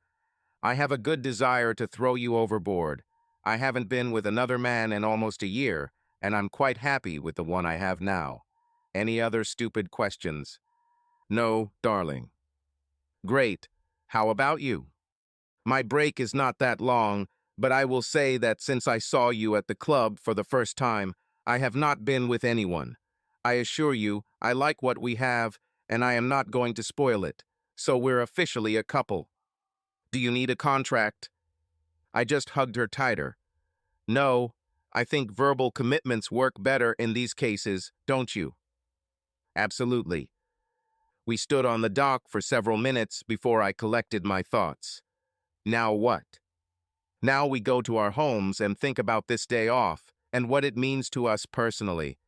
I have a good desire to throw you overboard. I haven't been with another man in almost a year, and I'm quite happy with the one I have now. Any other stupid questions? No, darling. Great. How about you? My break is not that long, but I will say that since I saw you at the club for the first time, I have not been with anyone. I assure you, I like what we have, and I am not going to spoil it. So we're officially a couple. Do you need a contract? I just hugged her tighter. No, I think verbal commitments work better in these cases, don't you? Absolutely. We stood on the dock for several minutes before I collected my thoughts. Now what? Now we go to our homes and think about this day off and what it means to us personally.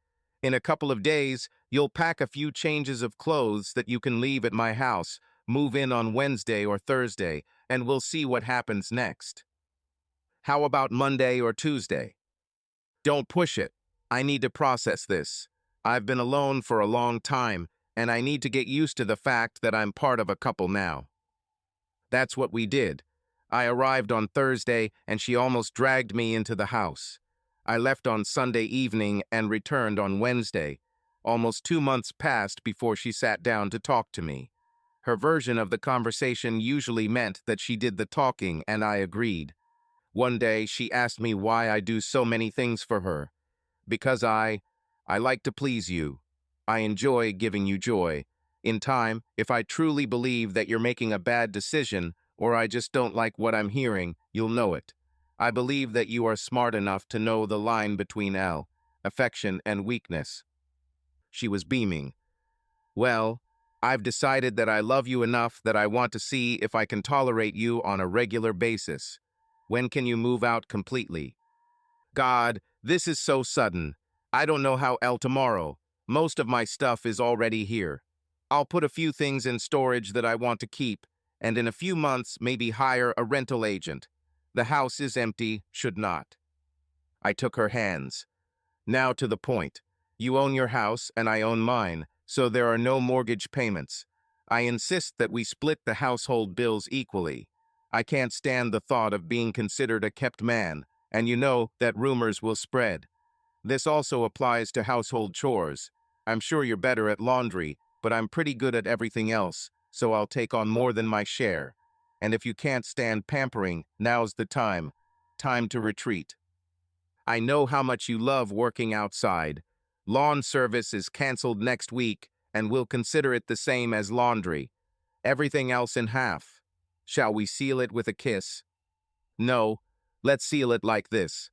In a couple of days, you'll pack a few changes of clothes that you can leave at my house, move in on Wednesday or Thursday, and we'll see what happens next. How about Monday or Tuesday? Don't push it. I need to process this. I've been alone for a long time, and I need to get used to the fact that I'm part of a couple now. That's what we did. I arrived on Thursday, and she almost dragged me into the house. I left on Sunday evening and returned on Wednesday. Almost 2 months passed before she sat down to talk to me. Her version of the conversation usually meant that she did the talking, and I agreed. One day, she asked me why I do so many things for her. Because I like to please you. I enjoy giving you joy. In time, if I truly believe that you're making a bad decision, or I just don't like what I'm hearing, you'll know it. I believe that you are smart enough to know the line between affection and weakness. She was beaming. Well, I've decided that I love you enough that I want to see if I can tolerate you on a regular basis. When can you move out completely? God, this is so sudden. I don't know how tomorrow. Most of my stuff is already here. I'll put a few things in storage that I want to keep, and in a few months maybe hire a rental agent. The house is empty, should not. I took her hands. Now to the point. You own your house and I own mine, so there are no mortgage payments. I insist that we split the household bills equally. I can't stand the thought of being considered a kept man, and you know that rumors will spread. This also applies to household chores. I'm sure you're better at laundry, but I'm pretty good at everything else, so I'll take on more than my share. And if you can't stand pampering, now's the time. Time to retreat. I know how much you love working outside. Lawn service is canceled next week, and we'll consider it the same as laundry. Everything else in half. Shall we seal it with a kiss? No, let's seal it like this.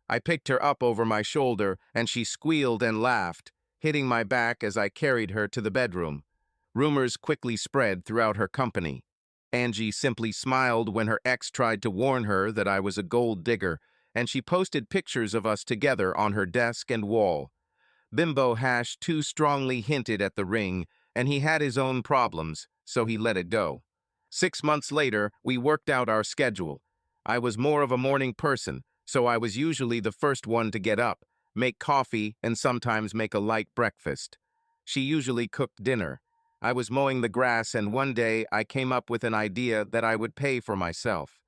I picked her up over my shoulder, and she squealed and laughed, hitting my back as I carried her to the bedroom. Rumors quickly spread throughout her company. Angie simply smiled when her ex tried to warn her that I was a gold digger, and she posted pictures of us together on her desk and wall. Bimbo Hash too strongly hinted at the ring, and he had his own problems, so he let it go. 6 months later, we worked out our schedule. I was more of a morning person, so I was usually the first one to get up, make coffee, and sometimes make a light breakfast. She usually cooked dinner. I was mowing the grass, and one day I came up with an idea that I would pay for myself.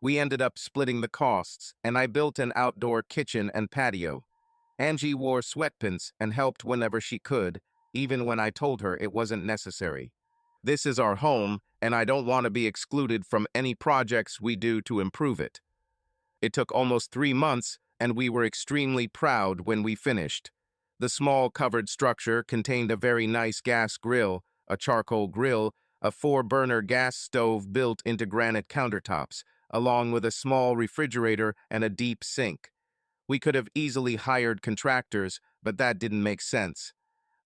We ended up splitting the costs, and I built an outdoor kitchen and patio. Angie wore sweatpants and helped whenever she could, even when I told her it wasn't necessary. This is our home, and I don't want to be excluded from any projects we do to improve it. It took almost 3 months, and we were extremely proud when we finished. The small covered structure contained a very nice gas grill, a charcoal grill, a 4-burner gas stove built into granite countertops, along with a small refrigerator and a deep sink. We could have easily hired contractors, but that didn't make sense.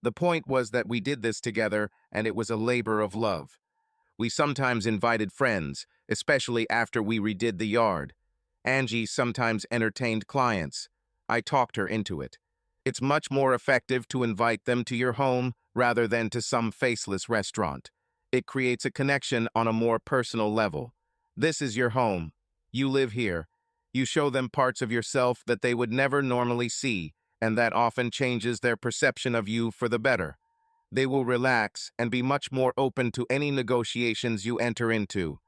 The point was that we did this together, and it was a labor of love. We sometimes invited friends, especially after we redid the yard. Angie sometimes entertained clients. I talked her into it. It's much more effective to invite them to your home rather than to some faceless restaurant. It creates a connection on a more personal level. This is your home. You live here. You show them parts of yourself that they would never normally see, and that often changes their perception of you for the better. They will relax and be much more open to any negotiations you enter into.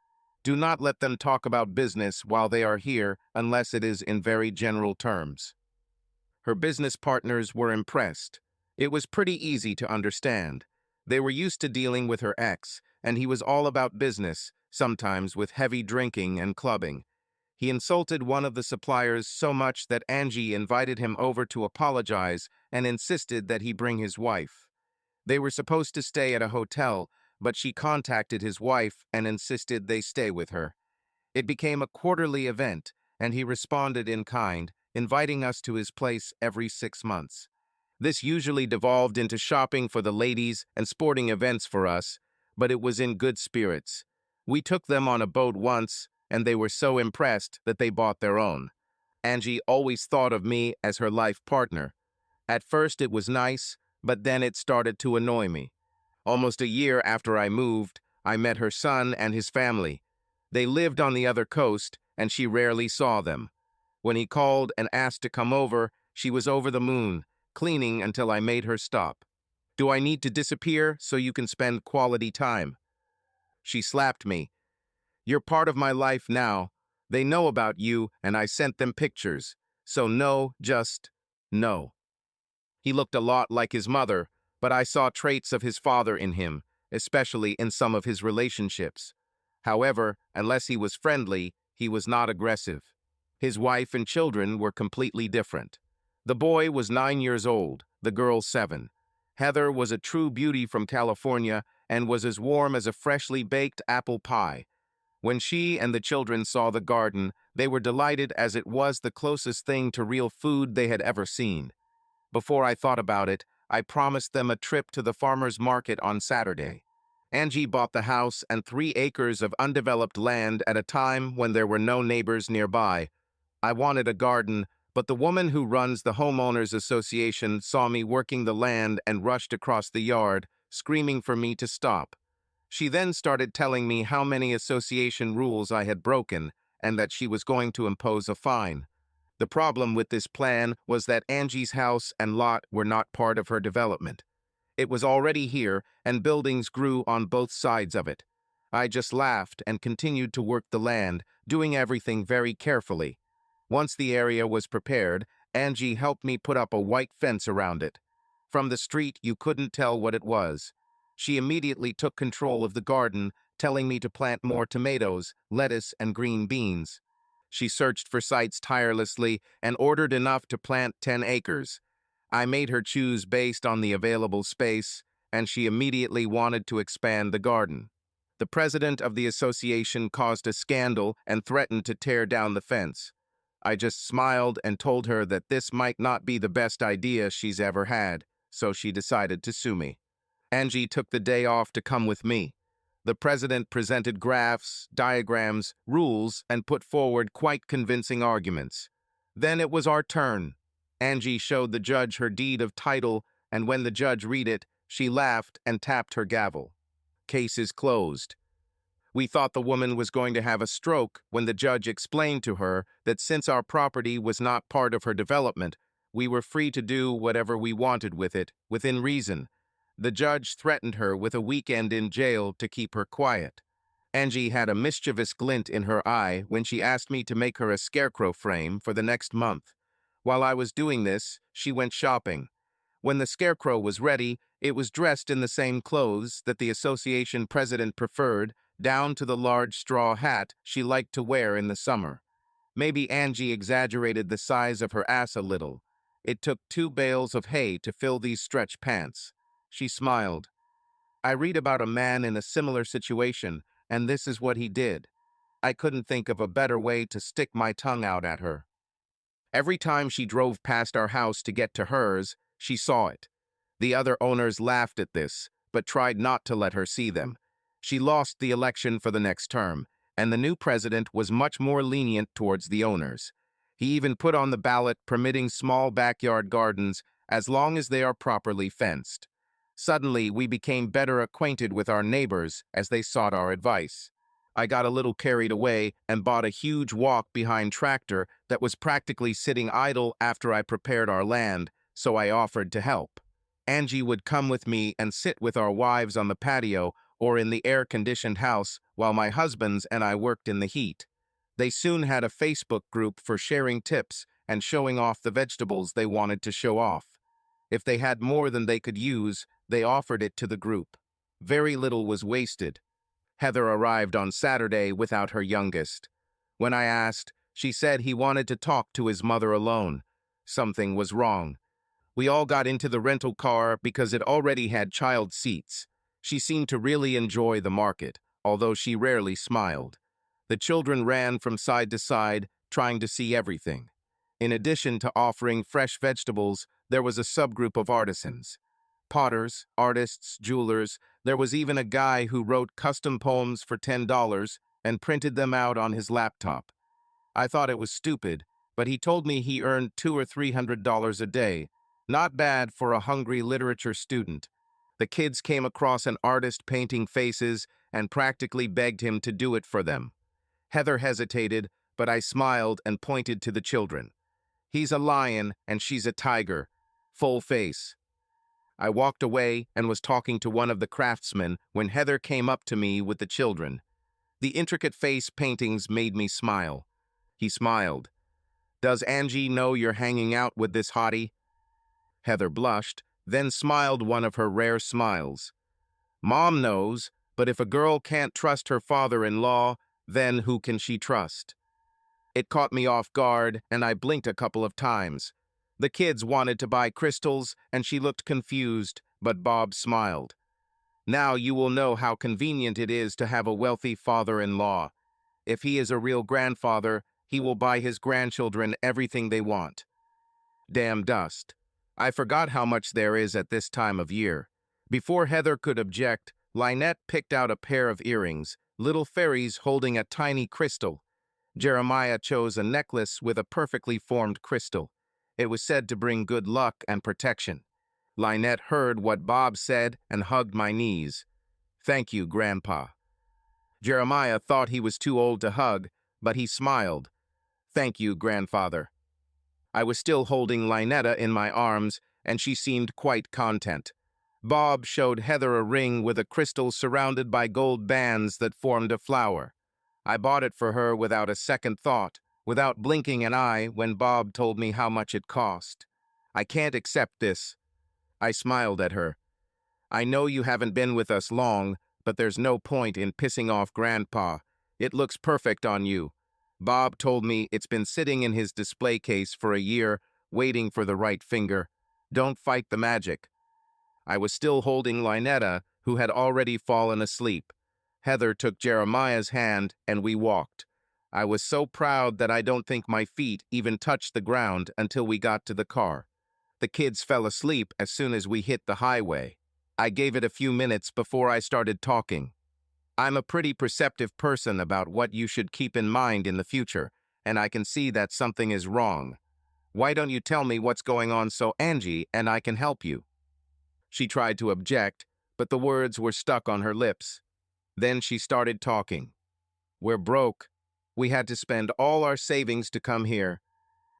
Do not let them talk about business while they are here unless it is in very general terms. Her business partners were impressed. It was pretty easy to understand. They were used to dealing with her ex, and he was all about business, sometimes with heavy drinking and clubbing. He insulted one of the suppliers so much that Angie invited him over to apologize and insisted that he bring his wife. They were supposed to stay at a hotel, but she contacted his wife and insisted they stay with her. It became a quarterly event, and he responded in kind, inviting us to his place every 6 months. This usually devolved into shopping for the ladies and sporting events for us, but it was in good spirits. We took them on a boat once, and they were so impressed that they bought their own. Angie always thought of me as her life partner. At first it was nice, but then it started to annoy me. Almost a year after I moved, I met her son and his family. They lived on the other coast, and she rarely saw them. When he called and asked to come over, she was over the moon, cleaning until I made her stop. Do I need to disappear so you can spend quality time? She slapped me. You're part of my life now. They know about you, and I sent them pictures. So no, just no. He looked a lot like his mother, but I saw traits of his father in him, especially in some of his relationships. However, unless he was friendly, he was not aggressive. His wife and children were completely different. The boy was 9 years old, the girl 7. Heather was a true beauty from California and was as warm as a freshly baked apple pie. When she and the children saw the garden, they were delighted as it was the closest thing to real food they had ever seen. Before I thought about it, I promised them a trip to the farmer's market on Saturday. Angie bought the house and 3 acres of undeveloped land at a time when there were no neighbors nearby. I wanted a garden, but the woman who runs the homeowners association saw me working the land and rushed across the yard, screaming for me to stop. She then started telling me how many association rules I had broken and that she was going to impose a fine. The problem with this plan was that Angie's house and lot were not part of her development. It was already here, and buildings grew on both sides of it. I just laughed and continued to work the land, doing everything very carefully. Once the area was prepared, Angie helped me put up a white fence around it. From the street, you couldn't tell what it was. She immediately took control of the garden, telling me to plant more tomatoes, lettuce, and green beans. She searched for sites tirelessly and ordered enough to plant 10 acres. I made her choose based on the available space, and she immediately wanted to expand the garden. The president of the association caused a scandal and threatened to tear down the fence. I just smiled and told her that this might not be the best idea she's ever had, so she decided to sue me. Angie took the day off to come with me. The president presented graphs, diagrams, rules, and put forward quite convincing arguments. Then it was our turn. Angie showed the judge her deed of title, and when the judge read it, she laughed and tapped her gavel. Case is closed. We thought the woman was going to have a stroke when the judge explained to her that since our property was not part of her development, we were free to do whatever we wanted with it, within reason. The judge threatened her with a weekend in jail to keep her quiet. Angie had a mischievous glint in her eye when she asked me to make her a scarecrow frame for the next month. While I was doing this, she went shopping. When the scarecrow was ready, It was dressed in the same clothes that the association president preferred, down to the large straw hat she liked to wear in the summer. Maybe Angie exaggerated the size of her ass a little. It took 2 bales of hay to fill these stretch pants. She smiled. I read about a man in a similar situation, and this is what he did. I couldn't think of a better way to stick my tongue out at her. Every time she drove past our house to get to hers, she saw it. The other owners laughed at this, but tried not to let her see them. She lost the election for the next term, and the new president was much more lenient towards the owners. He even put on the ballot permitting small backyard gardens as long as they are properly fenced. Suddenly, we became better acquainted with our neighbors as they sought our advice. I got a little carried away and bought a huge walk-behind tractor that was practically sitting idle after I prepared our land, so I offered to help. Angie would come with me and sit with our wives on the patio or in the air-conditioned house while my husbands and I worked in the heat. They soon had a Facebook group for sharing tips and showing off the vegetables they wanted to show off. If they had more than they could use, they offered it to the group. Very little was wasted. Heather arrived on Saturday without her youngest. When I asked, she said he wanted to talk to his mother alone. Something was wrong. We all got into the rental car because it already had child seats. She seemed to really enjoy the market, although she rarely smiled. The children ran from side to side, trying to see everything. In addition to offering fresh vegetables, there was a subgroup of artisans. Potters, artists, jewelers. There was even a guy who wrote custom poems for $10 and printed them out on his laptop. I thought it was stupid, but he told me he earned $200 or $300 a day. Not bad for a hungry literature student. The kids came across an artist painting faces and practically begged him to do it for them. Heather hesitated, but I smiled and pointed to the children. He's a lion and she's a tiger. Full face. I walked away and was talking to one of the craftsmen when Heather came up to me with the children. The intricate face paintings made me smile. He smiled. "Does Angie know you're hanging out with this hottie?" Heather blushed, then smiled one of her rare smiles. "Mom knows, but if a girl can't trust her father-in-law, then who can she trust?" It caught me off guard, and I blinked a couple of times. The kids wanted to buy crystals, and she looked confused, but Bob smiled. "Now you will know how convenient it is to have a wealthy father-in-law. If he is a real grandfather, he will buy his grandchildren everything they want." Damn dust. I forgot how much there is at this time of year. Before Heather could object, Lynette picked out a pair of earrings, little fairies holding a tiny crystal. Jeremiah chose a necklace with a perfectly formed crystal. It was said to bring good luck and protection. Lynette heard what Bob said and hugged my knees. "Thank you, Grandpa." Jeremiah thought he was too old to hug, but he smiled. "Thank you, Grandfather." I was still holding Lynetta in my arms, and she seemed quite content. Bob showed Heather a ring with a crystal surrounded by gold bands that formed a flower. I bought it for her without a second thought, without blinking an eye when Bob told me how much it cost. "I can't accept this." I smiled at her. "I know you haven't been with us long, but there's no point in pissing off Grandpa. It looks perfect on you. Bob told me it's been sitting in his display case for a year, waiting for the right finger. Don't fight the magic." I was still holding Lynetta, who had already fallen asleep. Heather took Jeremiah's hand, and we walked. I was so proud that I don't think my feet even touched the ground until we got to the car. The kids fell asleep as soon as we hit the highway. I gave it a few minutes before I started talking. "I'm a pretty perceptive person about what you should keep in mind in the future, and I can see that something is wrong. Why don't you tell me what's going on so Angie and I can help you?" She tried to object, but the words were stuck on her lips. Then she started talking. "We're broke. We had to spend all our savings to come here."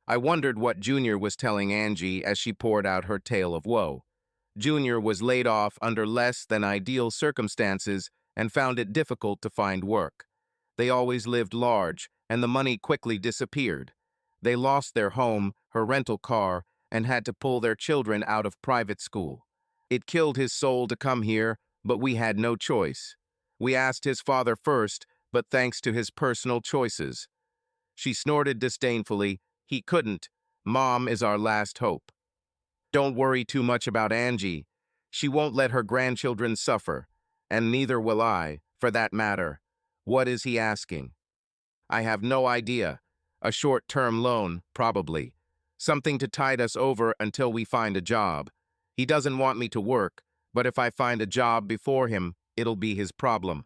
I wondered what Junior was telling Angie as she poured out her tale of woe. Junior was laid off under less than ideal circumstances and found it difficult to find work. They always lived large, and the money quickly disappeared. They lost their home, her rental car, and had to pull their children out of private school. It killed his soul to come here, but we had no choice. We asked his father first, but thanks to his personal choices. She snorted disdainfully. He couldn't. Mom is our last hope. Don't worry too much about Angie. She won't let her grandchildren suffer, and neither will I, for that matter. What is he asking? I have no idea. A short-term loan, probably. Something to tide us over until we find a job. He doesn't want me to work, but if I find a job before him, it'll be his problem.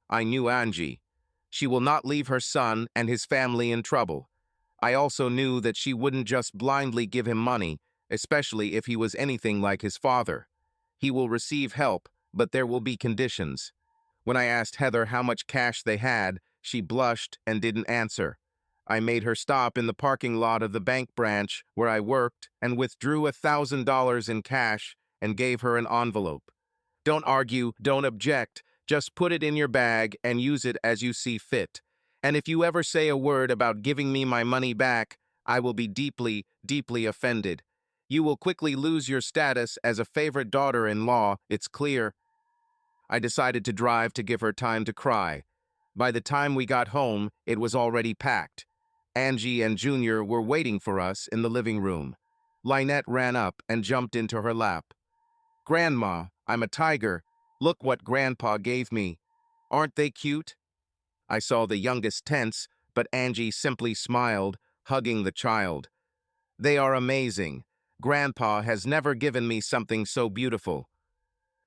I knew Angie. She will not leave her son and his family in trouble. I also knew that she wouldn't just blindly give him money, especially if he was anything like his father. He will receive help, but there will be conditions. When I asked Heather how much cash they had, she blushed and didn't answer. I made her stop in the parking lot of the bank branch where I worked and withdrew $1,000 in cash and gave her an envelope. Don't argue, don't object. Just put it in your bag and use it as you see fit. And if you ever say a word about giving me my money back, I will be deeply, deeply offended. You will quickly lose your status as a favorite daughter-in-law, it's clear. I decided to drive to give her time to cry. By the time we got home, it was already packed. Angie and Junior were waiting for us in the living room. Lynette ran up and jumped into her lap. "Grandma, I'm a tiger. Look what Grandpa gave me. Aren't they cute?" I saw the youngest tense, but Angie simply smiled, hugging the child. "They are amazing. Grandpa has never given me something so beautiful."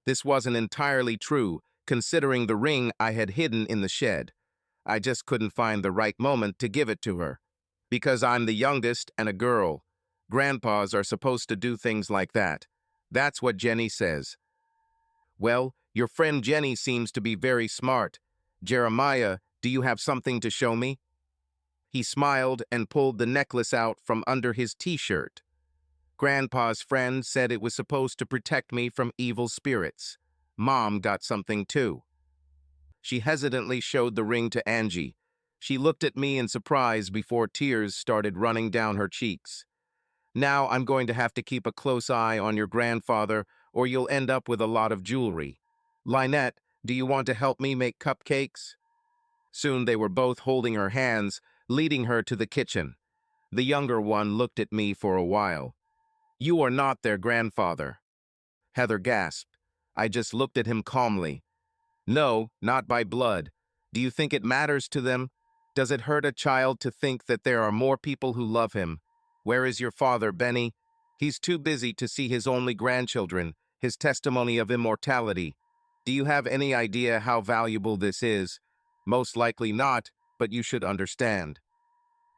This wasn't entirely true, considering the ring I had hidden in the shed. I just couldn't find the right moment to give it to her. Because I'm the youngest and a girl. Grandpas are supposed to do things like that. That's what Jenny says. "Well, your friend Jenny seems to be very smart. Jeremiah, do you have something to show me?" He smiled and pulled the necklace out from under his t-shirt. Grandpa's friend said it was supposed to protect me from evil spirits. Mom got something too. She hesitantly showed the ring to Angie. She looked at me in surprise before tears started running down her cheeks. "Now I'm going to have to keep a close eye on your grandfather, or you'll end up with a lot of jewelry. Lynette, do you want to help me make cupcakes?" Soon they were both holding her hands, leading her to the kitchen. The younger one looked at me for a while. "You are not their grandfather." Heather gasped. I just looked at him calmly. "No, not by blood. Do you think it matters to them? Does it hurt a child to think that there are more people who love him? Where is your father, Benny? He's too busy to see his only grandchildren, his testimony of immortality. Do you have any idea how valuable this is? Most likely not, but you should understand."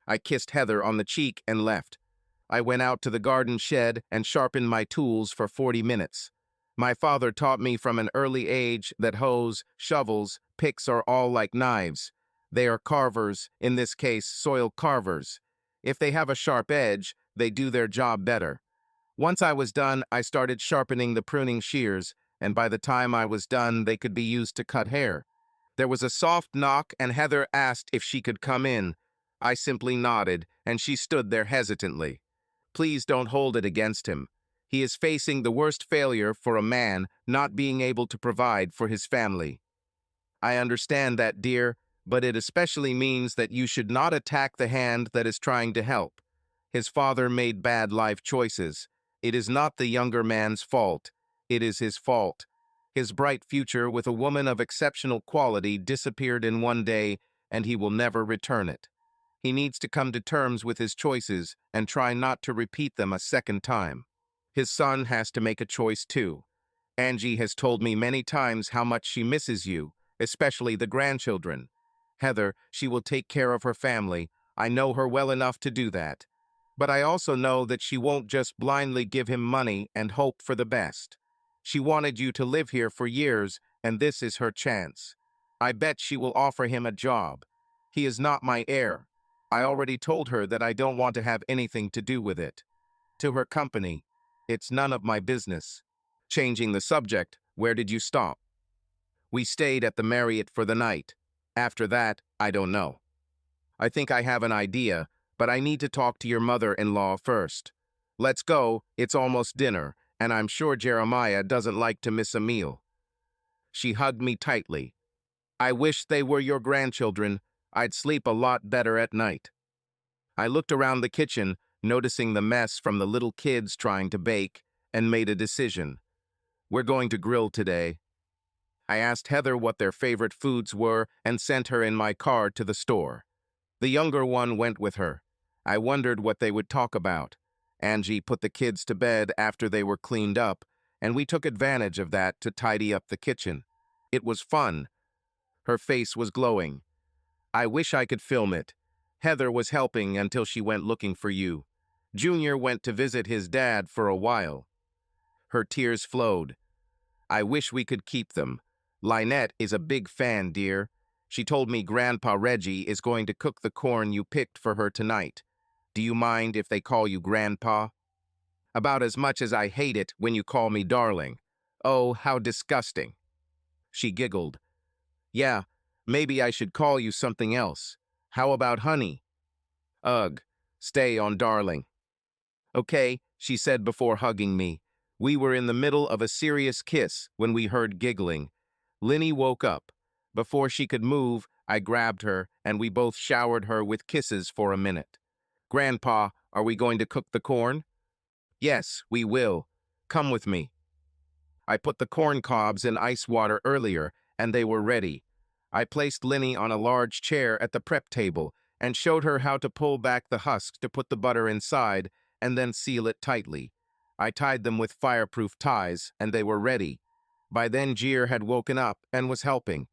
I kissed Heather on the cheek and left. I went out to the garden shed and sharpened my tools for 40 minutes. My father taught me from an early age that hoes, shovels, picks are all like knives. They are carvers, in this case, soil carvers. If they have a sharp edge, they do their job better. Once I was done, I started sharpening the pruning shears, and by the time I was done, they could be used to cut hair. There was a soft knock, and Heather asked if she could come in. I simply nodded, and she stood there hesitantly. "Please don't hold it against him. He is facing the worst failure for a man, not being able to provide for his family." "I understand that, dear, but it especially means that you should not attack the hand that is trying to help. His father made bad life choices. It is not the younger man's fault. It is his fault. His bright future with a woman of exceptional quality disappeared in one day, and he will never return it. He needs to come to terms with his choices and try not to repeat them a second time. His son has to make a choice too. Angie has told me many times how much she misses you, especially the grandchildren. Heather, she will take care of her family. I know her well enough to do that. But I also know that she won't just blindly give him money and hope for the best. She wanted you to live here for years, and this is her chance. I bet she will offer him a job. He is not my heir. I already told her that I don't want to have anything to do with it. To her company, it's none of my business." Changing the subject, where did you stop? "We stayed at the Marriott for the night. After that, I don't know." "I think I have an idea, but I need to talk to your mother-in-law first." "Let's go, it's almost dinner, and I'm sure Jeremiah doesn't like to miss a meal. She hugged me tightly. I wish they were your grandchildren. I'd sleep a lot better at night. I looked around the kitchen, noticing the mess from the little kids trying to bake, and made a decision. We're going to grill today. I asked Heather what their favorite foods were and sent her in my car to the store. The younger one went with her. I wondered what they would talk about. Angie put the kids to bed after they were cleaned up, and we took advantage of that to tidy up the kitchen. It was fun. Her face was glowing. I wish I could film it. Heather was helping until she went looking for you. Junior went to visit his dad for a while. Her tears flowed. I wish we could keep them. Lynette is a big fan, dear. She told me Grandpa Reggie is going to cook the corn you picked for her tonight. Do you mind if they call you Grandpa? About as much as I hate it when you call me darling. Oh, how disgusting. She giggled. Yeah, maybe I should call you something else. How about honey? Ugh, stay on darling. Okay, she said before hugging me. We were in the middle of a serious kiss when we heard giggling. Linny woke up. Before she could move, I grabbed her, and we both showered her with kisses for a minute. Grandpa, are we going to cook the corn? Yes, we will. Come with me. I put the corn cobs in ice water earlier, and they were ready. I placed Linny on a large chair at the prep table and showed her how to pull back the husk to put the butter inside and then seal it tightly. I tied them with fireproof ties, and they were ready. By then, Jeer had woken up and was helping.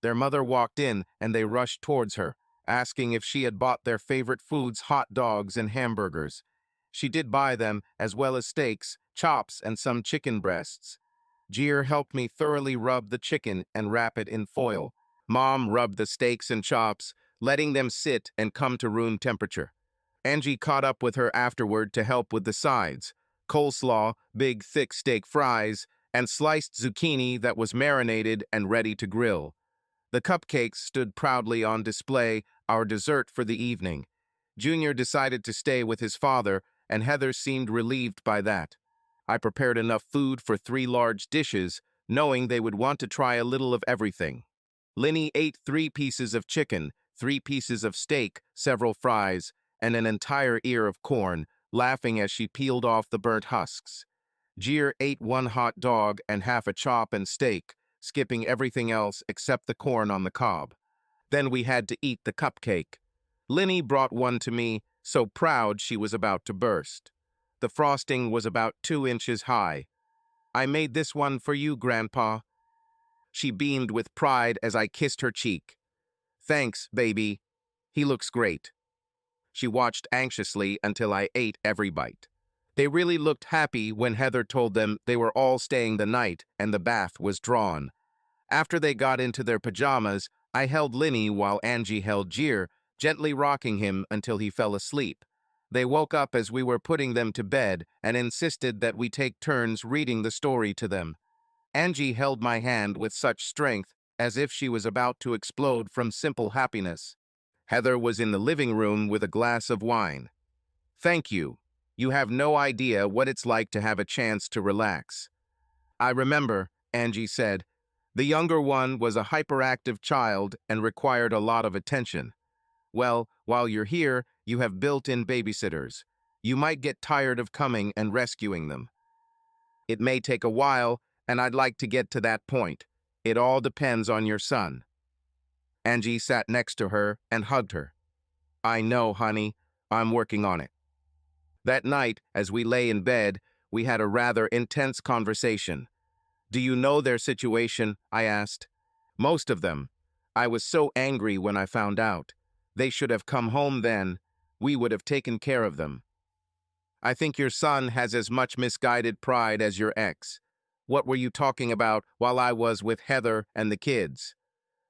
Their mother walked in, and they rushed towards her, asking if she had bought their favorite foods, hot dogs and hamburgers. She did buy them, as well as steaks, chops, and some chicken breasts. Jeer helped me thoroughly rub the chicken and wrap it in foil. Mom rubbed the steaks and chops, letting them sit and come to room temperature. Angie caught up with her afterward to help with the sides: coleslaw, big thick steak fries, and sliced zucchini that was marinated and ready to grill. The cupcakes stood proudly on display, our dessert for the evening. Junior decided to stay with his father, and Heather seemed relieved by that. I prepared enough food for 3 large dishes, knowing they would want to try a little of everything. Linny ate 3 pieces of chicken, 3 pieces of steak, several fries, and an entire ear of corn, laughing as she peeled off the burnt husks. Jeer ate 1 hot dog and half a chop and steak, skipping everything else except the corn on the cob. Then we had to eat the cupcake. Linny brought one to me, so proud she was about to burst. The frosting was about 2 inches high. I made this one for you, Grandpa. She beamed with pride as I kissed her cheek. Thanks, baby. He looks great. She watched anxiously until I ate every bite. They really looked happy when Heather told them they were all staying the night and the bath was drawn. After they got into their pajamas, I held Linny while Angie held Jeer, gently rocking him until he fell asleep. They woke up as we were putting them to bed and insisted that we take turns reading the story to them. Angie held my hand with such strength as if she was about to explode from simple happiness. Heather was in the living room with a glass of wine. Thank you. You have no idea what it's like to have a chance to relax. I remember, Angie said. The younger one was a hyperactive child and required a lot of attention. Well, while you're here, you have built-in babysitters. You might get tired of coming and rescuing them. It may take a while, and I'd like to get to that point. It all depends on your son. Angie sat next to her and hugged her. I know, honey. I'm working on it. That night, as we lay in bed, we had a rather intense conversation. Do you know their situation? I asked. Most of them. I was so angry when I found out. They should have come home then. We would have taken care of them. I think your son has as much misguided pride as your ex. What were you talking about while I was with Heather and the kids?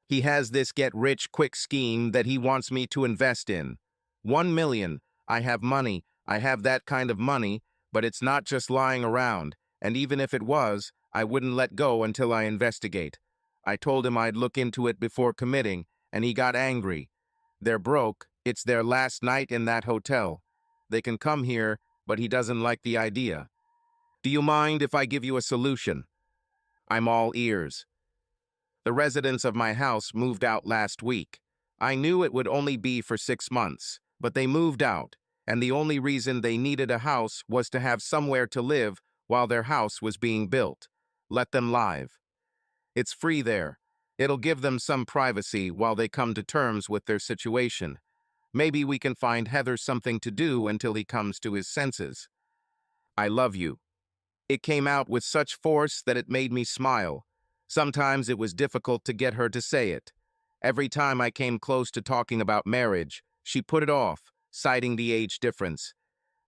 He has this get-rich-quick scheme that he wants me to invest in. 1 million. I have money. I have that kind of money, but it's not just lying around, and even if it was, I wouldn't let go until I investigate. I told him I'd look into it before committing, and he got angry. They're broke. It's their last night in that hotel. They can come here, but he doesn't like the idea. Do you mind if I give you a solution? I'm all ears. The residents of my house moved out last week. I knew it would only be for 6 months, but they moved out, and the only reason they needed a house was to have somewhere to live while their house was being built. Let them live. It's free there. It'll give them some privacy while they come to terms with their situation. Maybe we can find Heather something to do until he comes to his senses. I love you. It came out with such force that it made me smile. Sometimes it was difficult to get her to say it. Every time I came close to talking about marriage, she put it off, citing the age difference.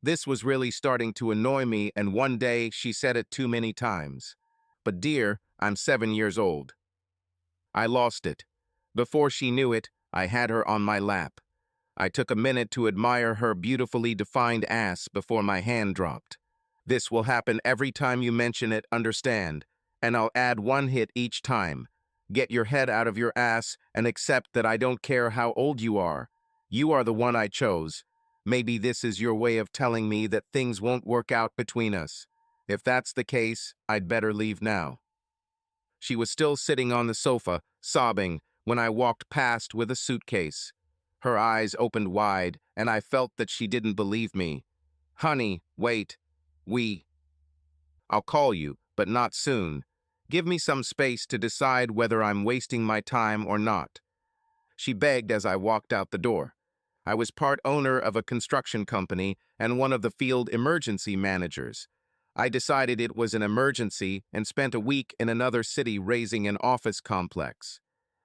This was really starting to annoy me, and one day she said it too many times. But dear, I'm 7 years old. I lost it. Before she knew it, I had her on my lap. I took a minute to admire her beautifully defined ass before my hand dropped. This will happen every time you mention it, understand? And I'll add 1 hit each time. Get your head out of your ass and accept that I don't care how old you are. You are the one I chose. Maybe this is your way of telling me that things won't work out between us. If that's the case, I'd better leave now. She was still sitting on the sofa, sobbing, when I walked past with a suitcase. Her eyes opened wide, and I felt that she didn't believe me. Honey, wait. I'll call you, but not soon. Give me some space to decide whether I'm wasting my time or not. She begged as I walked out the door. I was part owner of a construction company and one of the field emergency managers. I decided it was an emergency and spent a week in another city raising an office complex.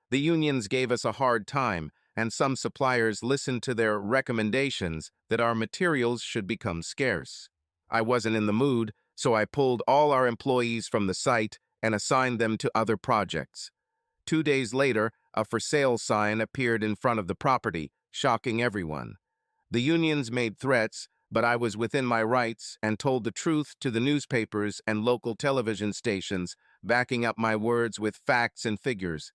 The unions gave us a hard time, and some suppliers listened to their recommendations that our materials should become scarce. I wasn't in the mood, so I pulled all our employees from the site and assigned them to other projects. 2 days later, a for sale sign appeared in front of the property, shocking everyone. The unions made threats, but I was within my rights and told the truth to the newspapers and local television stations, backing up my words with facts and figures.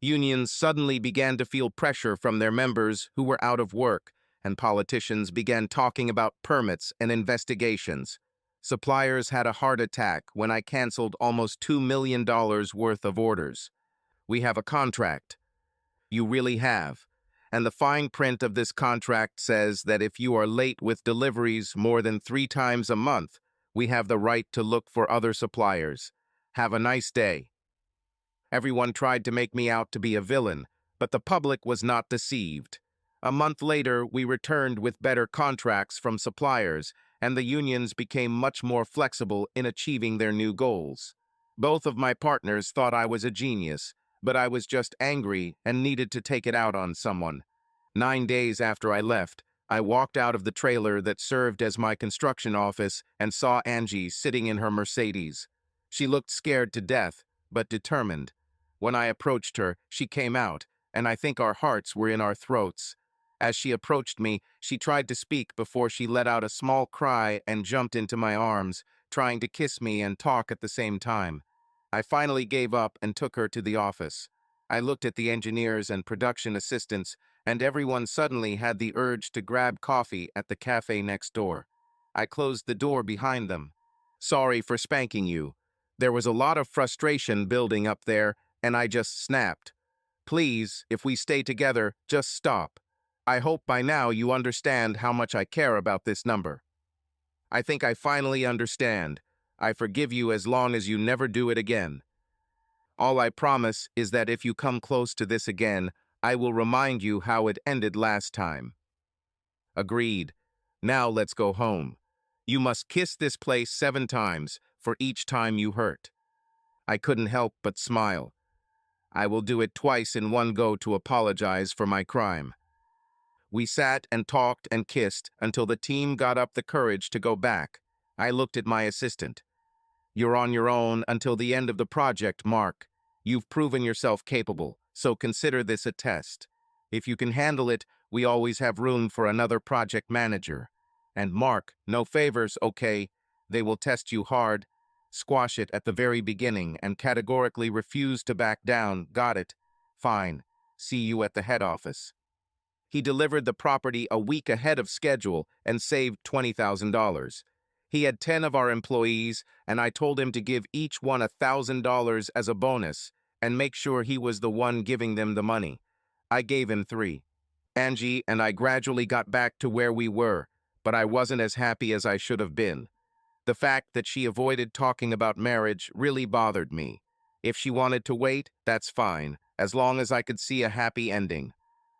Unions suddenly began to feel pressure from their members who were out of work, and politicians began talking about permits and investigations. Suppliers had a heart attack when I canceled almost $2 million worth of orders. We have a contract. You really have. And the fine print of this contract says that if you are late with deliveries more than 3 times a month, we have the right to look for other suppliers. Have a nice day. Everyone tried to make me out to be a villain, but the public was not deceived. A month later, we returned with better contracts from suppliers, and the unions became much more flexible in achieving their new goals. Both of my partners thought I was a genius, but I was just angry and needed to take it out on someone. 9 days after I left, I walked out of the trailer that served as my construction office and saw Angie sitting in her Mercedes. She looked scared to death, but determined. When I approached her, she came out, and I think our hearts were in our throats. As she approached me, she tried to speak before she let out a small cry and jumped into my arms, trying to kiss me and talk at the same time. I finally gave up and took her to the office. I looked at the engineers and production assistants, and everyone suddenly had the urge to grab coffee at the cafe next door. I closed the door behind them. Sorry for spanking you. There was a lot of frustration building up there, and I just snapped. Please, if we stay together, just stop. I hope by now you understand how much I care about this number. I think I finally understand. I forgive you as long as you never do it again. All I promise is that if you come close to this again, I will remind you how it ended last time. Agreed. Now let's go home. You must kiss this place 7 times for each time you hurt. I couldn't help but smile. I will do it twice in one go to apologize for my crime. We sat and talked and kissed until the team got up the courage to go back. I looked at my assistant. You're on your own until the end of the project, Mark. You've proven yourself capable, so consider this a test. If you can handle it, we always have room for another project manager. And Mark, no favors, okay? They will test you hard. Squash it at the very beginning and categorically refuse to back down, got it? Fine. See you at the head office. He delivered the property a week ahead of schedule and saved $20,000. He had 10 of our employees, and I told him to give each one $1,000 as a bonus and make sure he was the one giving them the money. I gave him 3. Angie and I gradually got back to where we were, but I wasn't as happy as I should have been. The fact that she avoided talking about marriage really bothered me. If she wanted to wait, that's fine, as long as I could see a happy ending.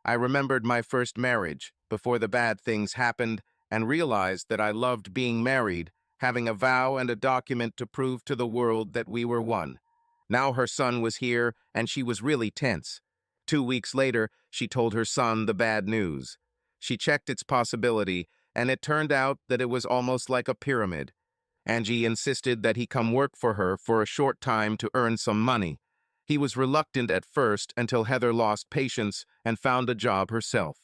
I remembered my first marriage, before the bad things happened, and realized that I loved being married, having a vow and a document to prove to the world that we were one. Now her son was here, and she was really tense. 2 weeks later, she told her son the bad news. She checked its possibility, and it turned out that it was almost like a pyramid. Angie insisted that he come work for her for a short time to earn some money. He was reluctant at first until Heather lost patience and found a job herself.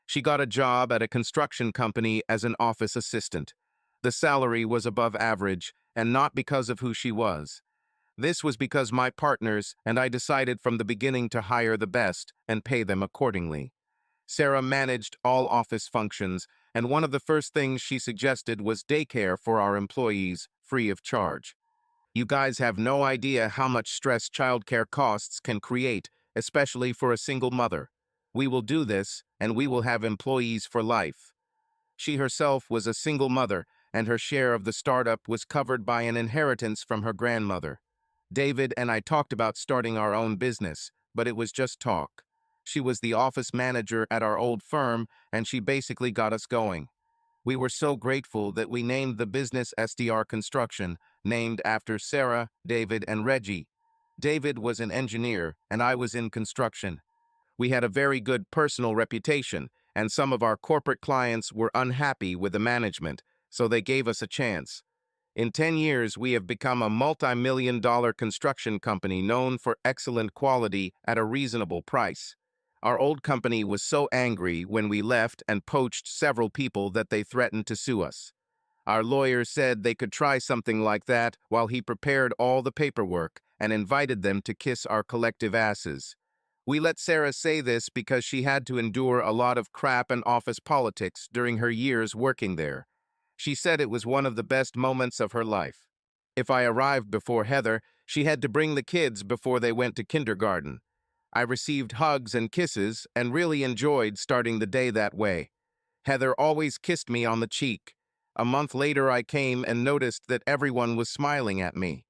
She got a job at a construction company as an office assistant. The salary was above average, and not because of who she was. This was because my partners and I decided from the beginning to hire the best and pay them accordingly. Sarah managed all office functions, and one of the first things she suggested was daycare for our employees, free of charge. You guys have no idea how much stress childcare costs can create, especially for a single mother. We will do this, and we will have employees for life. She herself was a single mother, and her share of the startup was covered by an inheritance from her grandmother. David and I talked about starting our own business, but it was just talk. She was the office manager at our old firm, and she basically got us going. We were so grateful that we named the business SDR Construction, named after Sarah, David, and Reggie. David was an engineer, and I was in construction. We had a very good personal reputation, and some of our corporate clients were unhappy with the management, so they gave us a chance. In 10 years, we have become a multi-million-dollar construction company known for excellent quality at a reasonable price. Our old company was so angry when we left and poached several people that they threatened to sue us. Our lawyer said they could try something like that while he prepared all the paperwork and invited them to kiss our collective asses. We let Sarah say this because she had to endure a lot of crap and office politics during her years working there. She said it was one of the best moments of her life. If I arrived before Heather, she had to bring the kids before they went to kindergarten. I received hugs and kisses and really enjoyed starting the day that way. Heather always kissed me on the cheek. A month later, I came and noticed that everyone was smiling at me.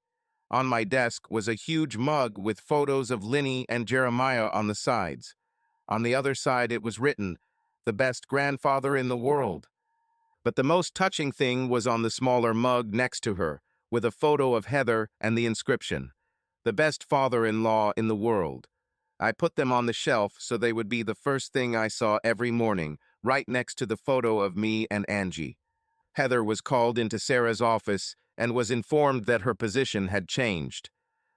On my desk was a huge mug with photos of Linny and Jeremiah on the sides. On the other side, it was written, "The best grandfather in the world." But the most touching thing was on the smaller mug next to her, with a photo of Heather and the inscription, "The best father-in-law in the world." I put them on the shelf so they would be the first thing I saw every morning, right next to the photo of me and Angie. Heather was called into Sarah's office and was informed that her position had changed.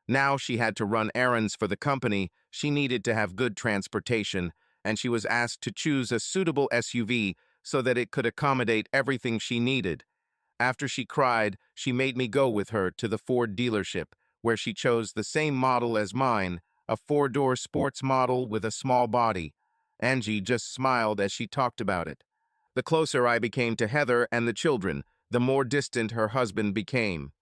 Now she had to run errands for the company, she needed to have good transportation, and she was asked to choose a suitable SUV so that it could accommodate everything she needed. After she cried, she made me go with her to the Ford dealership, where she chose the same model as mine, a 4-door sports model with a small body. Angie just smiled as she talked about it. The closer I became to Heather and the children, the more distant her husband became.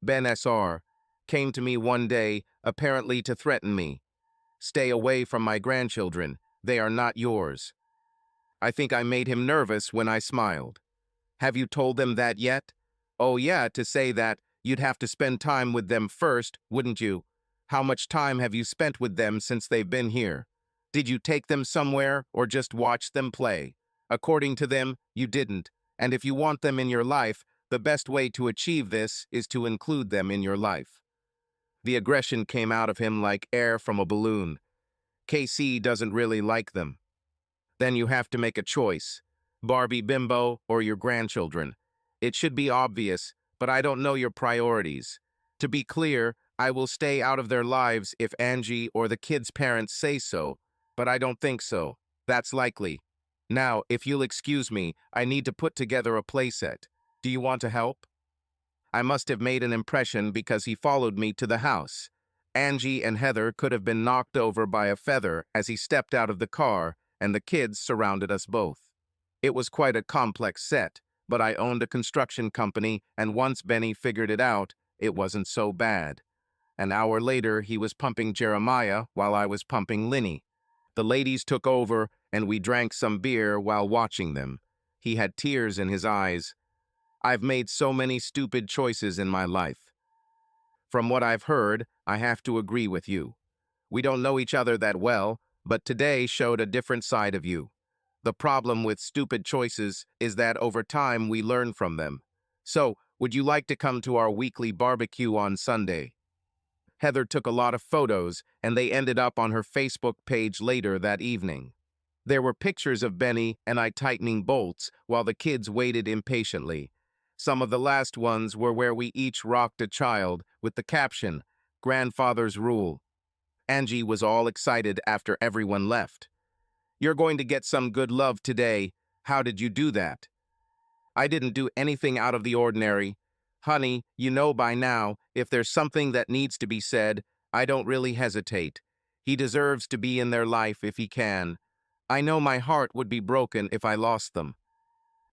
Ben SR came to me one day, apparently to threaten me. "Stay away from my grandchildren. They are not yours." I think I made him nervous when I smiled. "Have you told them that yet?" "Oh yeah, to say that, you'd have to spend time with them first, wouldn't you? How much time have you spent with them since they've been here? Did you take them somewhere or just watch them play? According to them, you didn't. And if you want them in your life, the best way to achieve this is to include them in your life." The aggression came out of him like air from a balloon. KC doesn't really like them. Then you have to make a choice. Barbie Bimbo or your grandchildren. It should be obvious, but I don't know your priorities. To be clear, I will stay out of their lives if Angie or the kids' parents say so, but I don't think so. That's likely. Now, if you'll excuse me, I need to put together a playset. Do you want to help? I must have made an impression because he followed me to the house. Angie and Heather could have been knocked over by a feather as he stepped out of the car, and the kids surrounded us both. It was quite a complex set, but I owned a construction company, and once Benny figured it out, it wasn't so bad. An hour later, he was pumping Jeremiah while I was pumping Linny. The ladies took over, and we drank some beer while watching them. He had tears in his eyes. I've made so many stupid choices in my life. From what I've heard, I have to agree with you. We don't know each other that well, but today showed a different side of you. The problem with stupid choices is that over time we learn from them. So, would you like to come to our weekly barbecue on Sunday? Heather took a lot of photos, and they ended up on her Facebook page later that evening. There were pictures of Benny and I tightening bolts while the kids waited impatiently. Some of the last ones were where we each rocked a child with the caption, "Grandfather's Rule." Angie was all excited after everyone left. "You're going to get some good love today. How did you do that?" "I didn't do anything out of the ordinary. Honey, you know by now, if there's something that needs to be said, I don't really hesitate. He deserves to be in their life if he can. I know my heart would be broken if I lost them."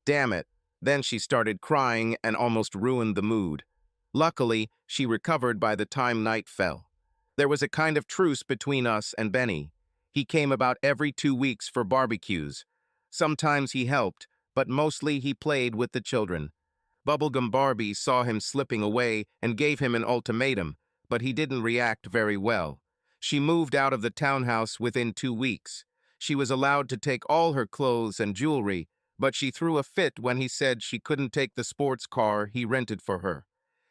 Damn it. Then she started crying and almost ruined the mood. Luckily, she recovered by the time night fell. There was a kind of truce between us and Benny. He came about every 2 weeks for barbecues. Sometimes he helped, but mostly he played with the children. Bubblegum Barbie saw him slipping away and gave him an ultimatum, but he didn't react very well. She moved out of the townhouse within 2 weeks. She was allowed to take all her clothes and jewelry, but she threw a fit when he said she couldn't take the sports car he rented for her.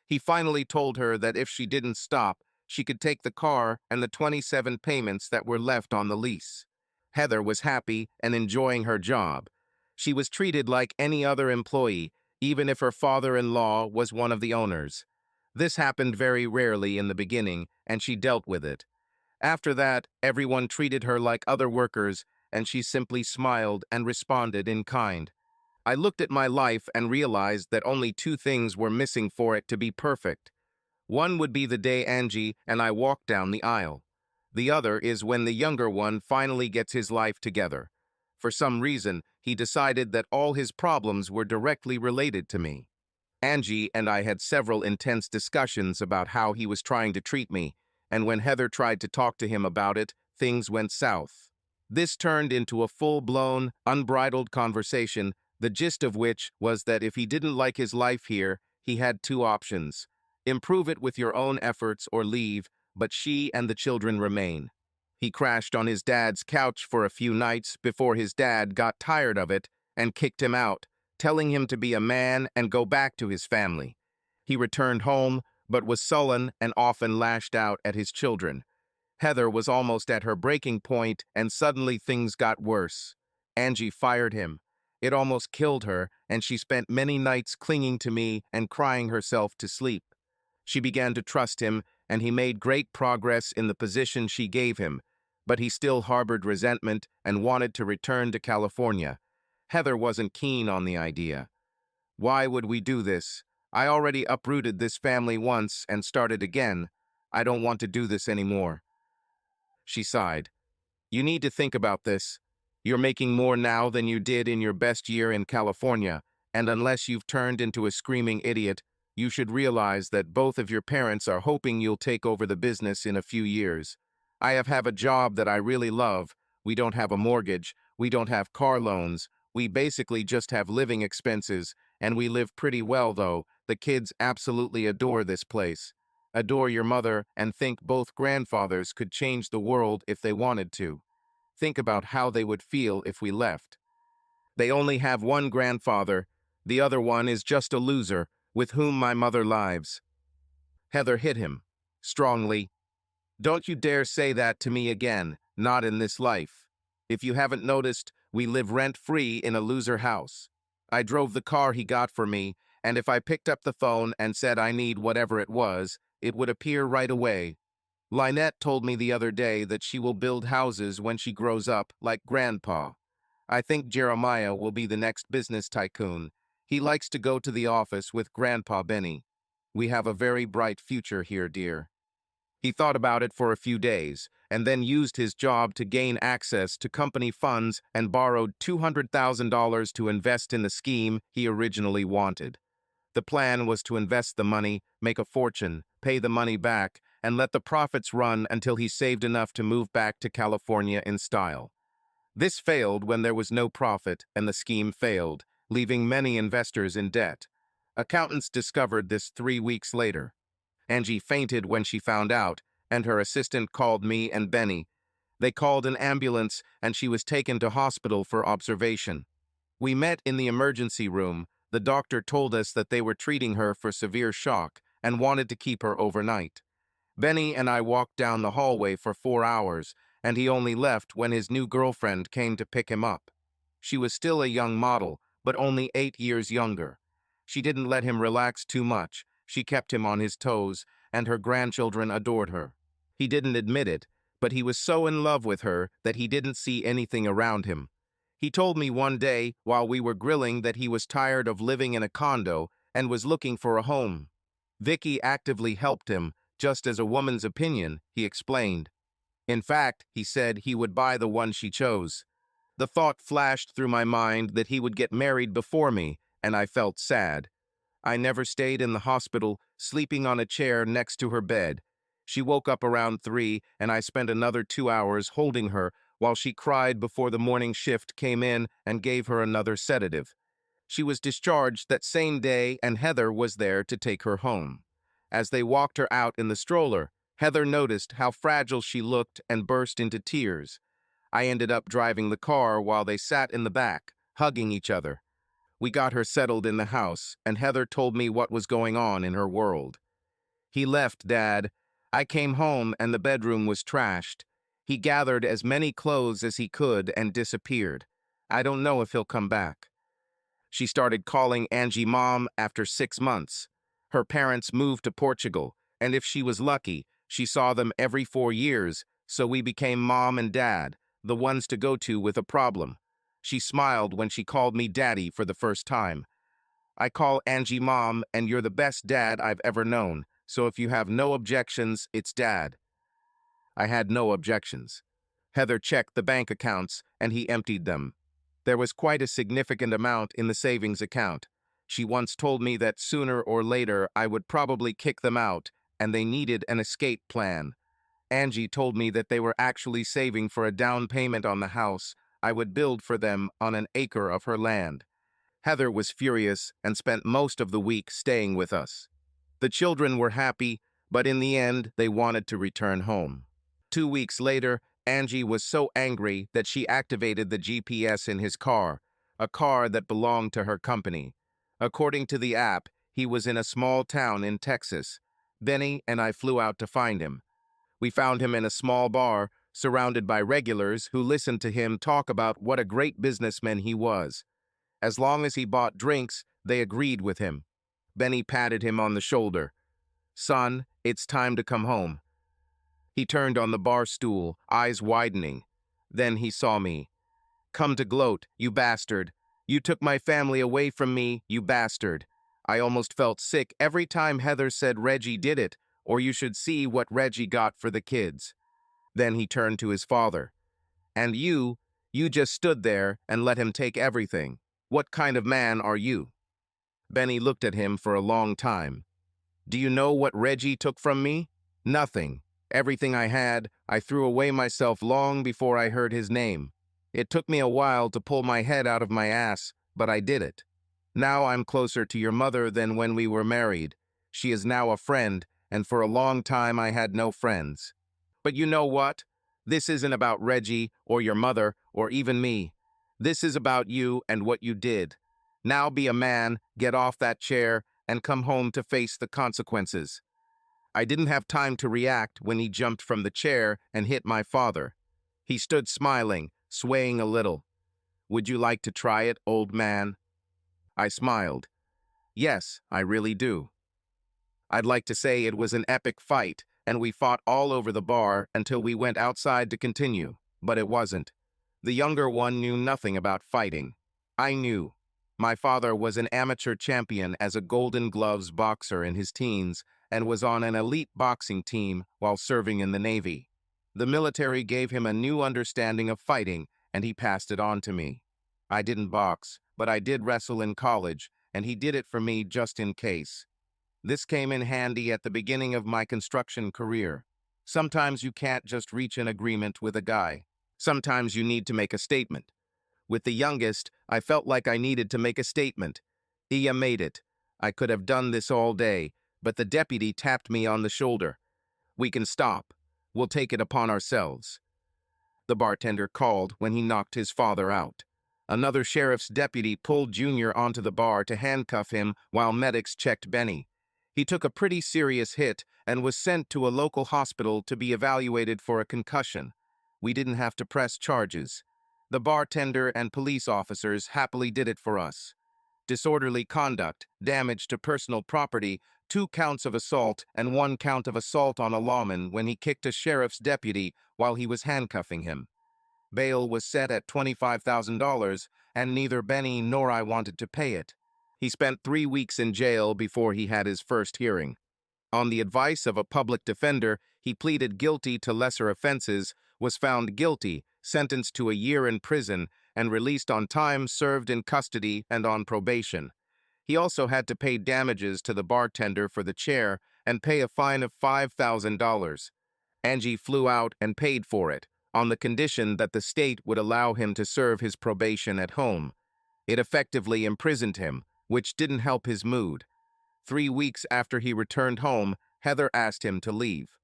He finally told her that if she didn't stop, she could take the car and the 27 payments that were left on the lease. Heather was happy and enjoying her job. She was treated like any other employee, even if her father-in-law was one of the owners. This happened very rarely in the beginning, and she dealt with it. After that, everyone treated her like other workers, and she simply smiled and responded in kind. I looked at my life and realized that only 2 things were missing for it to be perfect. One would be the day Angie and I walk down the aisle. The other is when the younger one finally gets his life together. For some reason, he decided that all his problems were directly related to me. Angie and I had several intense discussions about how he was trying to treat me, and when Heather tried to talk to him about it, things went south. This turned into a full-blown, unbridled conversation, the gist of which was that if he didn't like his life here, he had 2 options. Improve it with your own efforts or leave, but she and the children remain. He crashed on his dad's couch for a few nights before his dad got tired of it and kicked him out, telling him to be a man and go back to his family. He returned home, but was sullen and often lashed out at his children. Heather was almost at her breaking point, and suddenly things got worse. Angie fired him. It almost killed her, and she spent many nights clinging to me and crying herself to sleep. She began to trust him, and he made great progress in the position she gave him, but he still harbored resentment and wanted to return to California. Heather wasn't keen on the idea. "Why would we do this? I already uprooted this family once and started again. I don't want to do this anymore." She sighed. "You need to think about this. You're making more now than you did in your best year in California, and unless you've turned into a screaming idiot, you should realize that both of your parents are hoping you'll take over the business in a few years. I have a job that I really love. We don't have a mortgage. We don't have car loans. We basically just have living expenses, and we live pretty well, though. The kids absolutely adore this place. Adore your mother and think both grandfathers could change the world if they wanted to. Think about how they would feel if we left. They only have one grandfather. The other one is just a loser with whom my mother lives." Heather hit him strongly. "Don't you dare say that to me again, not in this life. If you haven't noticed, we live rent-free in a loser house. I drove the car he got for me, and if I picked up the phone and said I need whatever it was, it would appear right away. Lynette told me the other day that she will build houses when she grows up, like Grandpa. I think Jeremiah will be the next business tycoon. He likes to go to the office with Grandpa Benny. We have a very bright future here, dear." He thought about it for a few days, and then used his job to gain access to company funds and borrowed $200,000 to invest in the scheme he originally wanted. The plan was to invest the money, make a fortune, pay the money back, and let the profits run until he saved enough to move back to California in style. This failed when there was no profit and the scheme failed, leaving many investors in debt. Accountants discovered this 3 weeks later. Angie fainted when she found out, and her assistant called me and Benny. They called an ambulance, and she was taken to hospital for observation. We met in the emergency room. The doctor told us that they were treating her for severe shock and wanted to keep her overnight. Benny and I walked down the hallway for 4 hours, and he only left when his new girlfriend came to pick him up. She was still a young model, but only 8 years younger. She didn't let him relax too much. She kept him on his toes, and her grandchildren adored her. He didn't admit it, but he was so in love with her that he didn't see anything around him. He told me one day, while we were grilling, that he was tired of living in a condo and was looking for a home. Vicky actively helped him, just as a woman's opinion, he explained. In fact, he said he would buy the one she chose. The thought flashed through my mind that he would get married before me, and I felt sad. I never stayed in the hospital, sleeping on a chair next to her bed. She woke up around 3, and I spent another 2 hours holding her while she cried before the morning shift came in and gave her another sedative. She was discharged that same day, and Heather was there to take her home. As they walked her out in the stroller, Heather noticed how fragile she looked and burst into tears. I ended up driving the car while they sat in the back, hugging each other. We got her settled in the house, and Heather told me what was going on in her world. He left, Dad. I came home and the bedroom was trashed. He gathered as many clothes as he could and disappeared. I don't know if he'll come back. She started calling Angie Mom after 6 months. Her parents moved to Portugal, and if she was lucky, she saw them every 4 years, so we became Mom and Dad, the ones to go to with a problem. She smiled when she called me Daddy for the first time. I call Angie Mom, and you're the best dad I've ever known, so if you have no objections, it's Dad. I had no objections. Heather checked the bank accounts, and he emptied them. There was quite a significant amount in the savings account. She once told me that sooner or later I would probably kick them out, and they needed an escape plan. Angie told me that they were actually saving for a down payment on the house I would build for them on an acre of her land. Heather was furious and spent most of the week staying with us. The children were happy, but in the end, they wanted to return home. 2 weeks later, Angie was so angry that she activated the GPS in his car, a car that belonged to her company. According to the app, he was in a small town in Texas. Benny and I flew out to find him. We found him in a small bar, surrounded by regulars who listened to him talk about what a great businessman he was. As long as he bought drinks, they agreed with him. Benny patted him on the shoulder. Son, it's time to come home. He turned on the bar stool, eyes widening. Then he saw me. Come to gloat, you bastard. You took my family away from me, you bastard. I almost felt sick every time Heather said Reggie did it, or you should see what Reggie got for the kids. Then he turned to his father. And you just stood there and let him take everything. What kind of man are you? Benny looked at him for a long time. Do you know what Reggie took from me? Nothing. Everything I had, I threw away myself long before I heard his name. It took me a while to pull my head out of my ass, but I did it. Now I'm closer to your mother than when we were married. She is now a friend, and for a long time I had no friends. But you know what? This isn't about Reggie or your mother or even me. This is about you and what you did. Now be a man, get off that chair, and come home to face the consequences. I didn't have time to react when he jumped from the chair and hit my father. He stood smiling, swaying a little. Would you like to try it, old man? I smiled. Yes, I really do. I'd like to say it was an epic fight, and we fought all over the bar until we went outside to continue, but it wasn't. The younger one knew nothing about fighting. I knew. My father was an amateur champion as a Golden Gloves boxer in his teens and was on an elite boxing team while serving in the Navy. The military gave him a new understanding of fighting, and he passed it on to me. I didn't box, but I did wrestle in college, and he did it for me just in case. This came in handy at the beginning of my construction career. Sometimes you can't just reach an agreement with a guy. Sometimes you need to make a statement. With the youngest, I felt like I needed to make a statement. Iya made it. I could have done this all day, but the deputy tapped me on the shoulder. "We can stop. We'll take it upon ourselves." The bartender called when he knocked his father out. Another sheriff's deputy pulled Junior onto the bar to handcuff him while medics checked Benny. He took a pretty serious hit and was sent to a local hospital to be evaluated for a concussion. We didn't have to press charges. The bartender and police officers happily did it for us. Disorderly conduct, damage to personal property, 2 counts of assault, and 1 count of assault on a lawman when he kicked a sheriff's deputy while he was handcuffing him. Bail was set at $25,000, and neither Benny nor I wanted to pay it. He spent 3 weeks in jail before he had his first hearing. On the advice of a public defender, he pleaded guilty to lesser offenses, was found guilty, sentenced to a year in prison, and released on time served in custody and on probation. He also had to pay damages to the bartender for the chair and pay a fine of $5,000. Angie flew out and paid for it, on the condition that the state would allow him to serve his probation at home. It effectively imprisoned him, which didn't help his mood. 3 weeks after he returned home, Heather asked him to leave.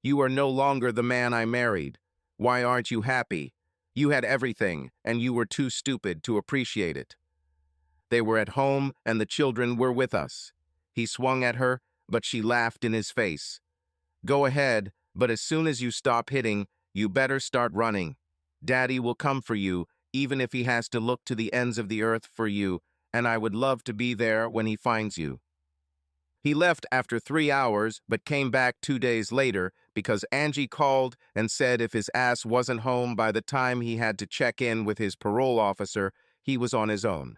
"You are no longer the man I married. Why aren't you happy? You had everything, and you were too stupid to appreciate it." They were at home, and the children were with us. He swung at her, but she laughed in his face. "Go ahead, but as soon as you stop hitting, you better start running. Daddy will come for you, even if he has to look to the ends of the earth for you, and I would love to be there when he finds you." He left after 3 hours, but came back 2 days later because Angie called and said if his ass wasn't home by the time he had to check in with his parole officer, he was on his own.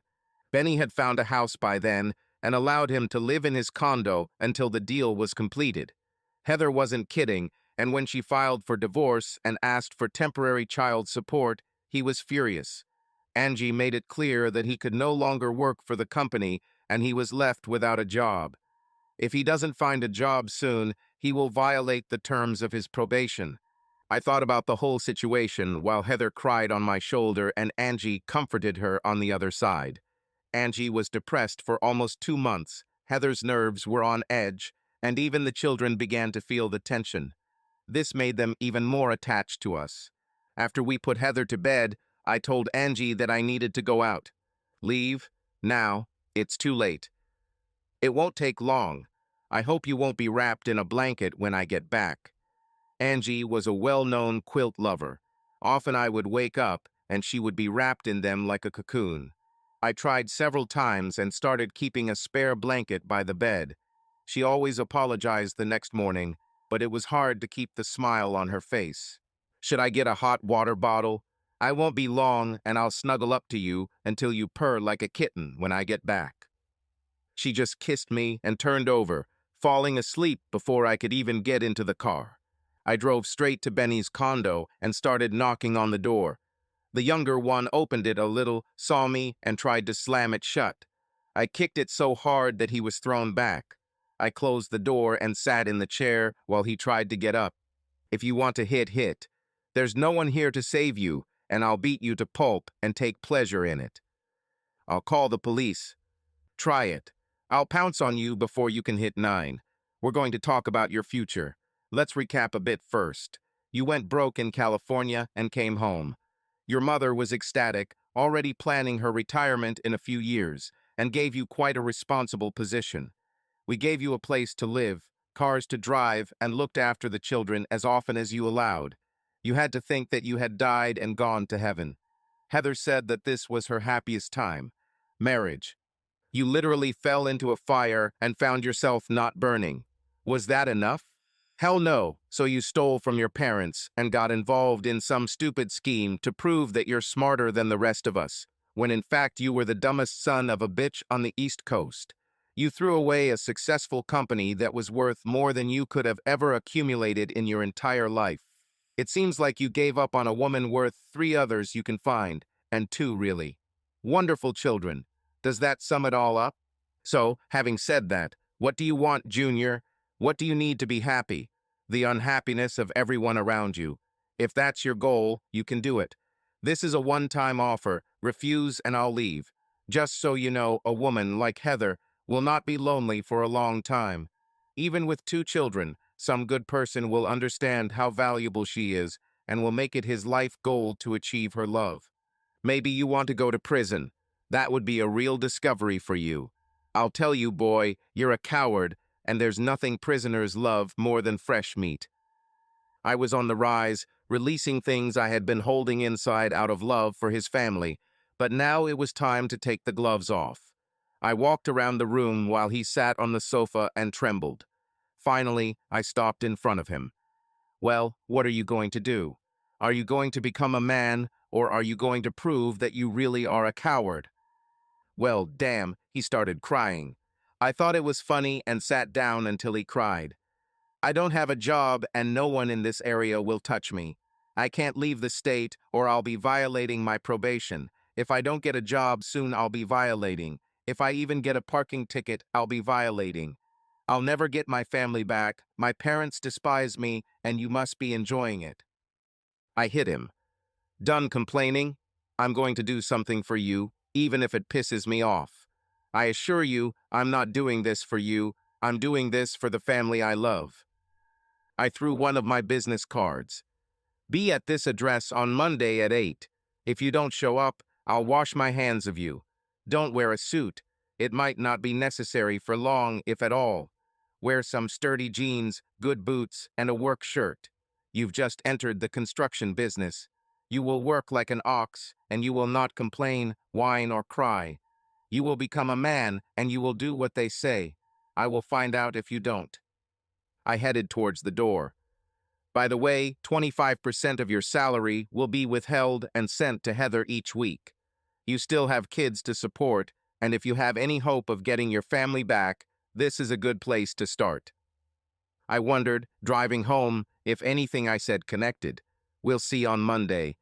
Benny had found a house by then and allowed him to live in his condo until the deal was completed. Heather wasn't kidding, and when she filed for divorce and asked for temporary child support, he was furious. Angie made it clear that he could no longer work for the company and he was left without a job. If he doesn't find a job soon, he will violate the terms of his probation. I thought about the whole situation while Heather cried on my shoulder and Angie comforted her on the other side. Angie was depressed for almost 2 months. Heather's nerves were on edge, and even the children began to feel the tension. This made them even more attached to us. After we put Heather to bed, I told Angie that I needed to go out. "Leave? Now. It's too late. It won't take long. I hope you won't be wrapped in a blanket when I get back." Angie was a well-known quilt lover. Often I would wake up, and she would be wrapped in them like a cocoon. I tried several times and started keeping a spare blanket by the bed. She always apologized the next morning, but it was hard to keep the smile on her face. "Should I get a hot water bottle? I won't be long, and I'll snuggle up to you until you purr like a kitten when I get back." She just kissed me and turned over, falling asleep before I could even get into the car. I drove straight to Benny's condo and started knocking on the door. The younger one opened it a little, saw me, and tried to slam it shut. I kicked it so hard that he was thrown back. I closed the door and sat in the chair while he tried to get up. "If you want to hit, hit. There's no one here to save you, and I'll beat you to pulp and take pleasure in it. I'll call the police. Try it. I'll pounce on you before you can hit 9. We're going to talk about your future. Let's recap a bit first. You went broke in California and came home. Your mother was ecstatic, already planning her retirement in a few years, and gave you quite a responsible position. We gave you a place to live, cars to drive, and looked after the children as often as you allowed. You had to think that you had died and gone to heaven. Heather said that this was her happiest time. Marriage. You literally fell into a fire and found yourself not burning. Was that enough? Hell no, so you stole from your parents and got involved in some stupid scheme to prove that you're smarter than the rest of us. when in fact you were the dumbest son of a bitch on the East Coast. You threw away a successful company that was worth more than you could have ever accumulated in your entire life. It seems like you gave up on a woman worth 3 others you can find, and 2 really. Wonderful children. Does that sum it all up? So, having said that, what do you want, Junior? What do you need to be happy? The unhappiness of everyone around you. If that's your goal, you can do it. This is a one-time offer. Refuse and I'll leave. Just so you know, a woman like Heather will not be lonely for a long time. Even with 2 children, some good person will understand how valuable she is and will make it his life goal to achieve her love. Maybe you want to go to prison. That would be a real discovery for you. I'll tell you, boy, you're a coward, and there's nothing prisoners love more than fresh meat. I was on the rise, releasing things I had been holding inside out of love for his family, but now it was time to take the gloves off. I walked around the room while he sat on the sofa and trembled. Finally, I stopped in front of him. Well, what are you going to do? Are you going to become a man, or are you going to prove that you really are a coward? Well, damn, he started crying. I thought it was funny and sat down until he cried. I don't have a job and no one in this area will touch me. I can't leave the state or I'll be violating my probation. If I don't get a job soon, I'll be violating. If I even get a parking ticket, I'll be violating. I'll never get my family back. My parents despise me and you must be enjoying it. I hit him. Done complaining? I'm going to do something for you, even if it pisses me off. I assure you, I'm not doing this for you. I'm doing this for the family I love. I threw one of my business cards. Be at this address on Monday at 8. If you don't show up, I'll wash my hands of you. Don't wear a suit. It might not be necessary for long, if at all. Wear some sturdy jeans, good boots, and a work shirt. You've just entered the construction business. You will work like an ox, and you will not complain, whine, or cry. You will become a man, and you will do what they say. I will find out if you don't. I headed towards the door. By the way, 25% of your salary will be withheld and sent to Heather each week. You still have kids to support, and if you have any hope of getting your family back, this is a good place to start. I wondered, driving home, if anything I said connected. We'll see on Monday.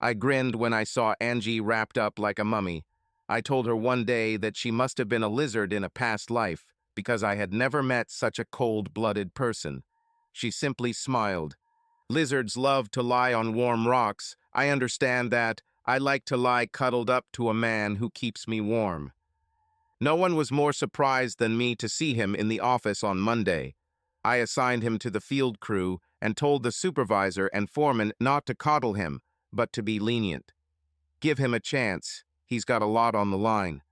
I grinned when I saw Angie wrapped up like a mummy. I told her one day that she must have been a lizard in a past life, because I had never met such a cold-blooded person. She simply smiled. Lizards love to lie on warm rocks. I understand that. I like to lie cuddled up to a man who keeps me warm. No one was more surprised than me to see him in the office on Monday. I assigned him to the field crew and told the supervisor and foreman not to coddle him, but to be lenient. Give him a chance. He's got a lot on the line.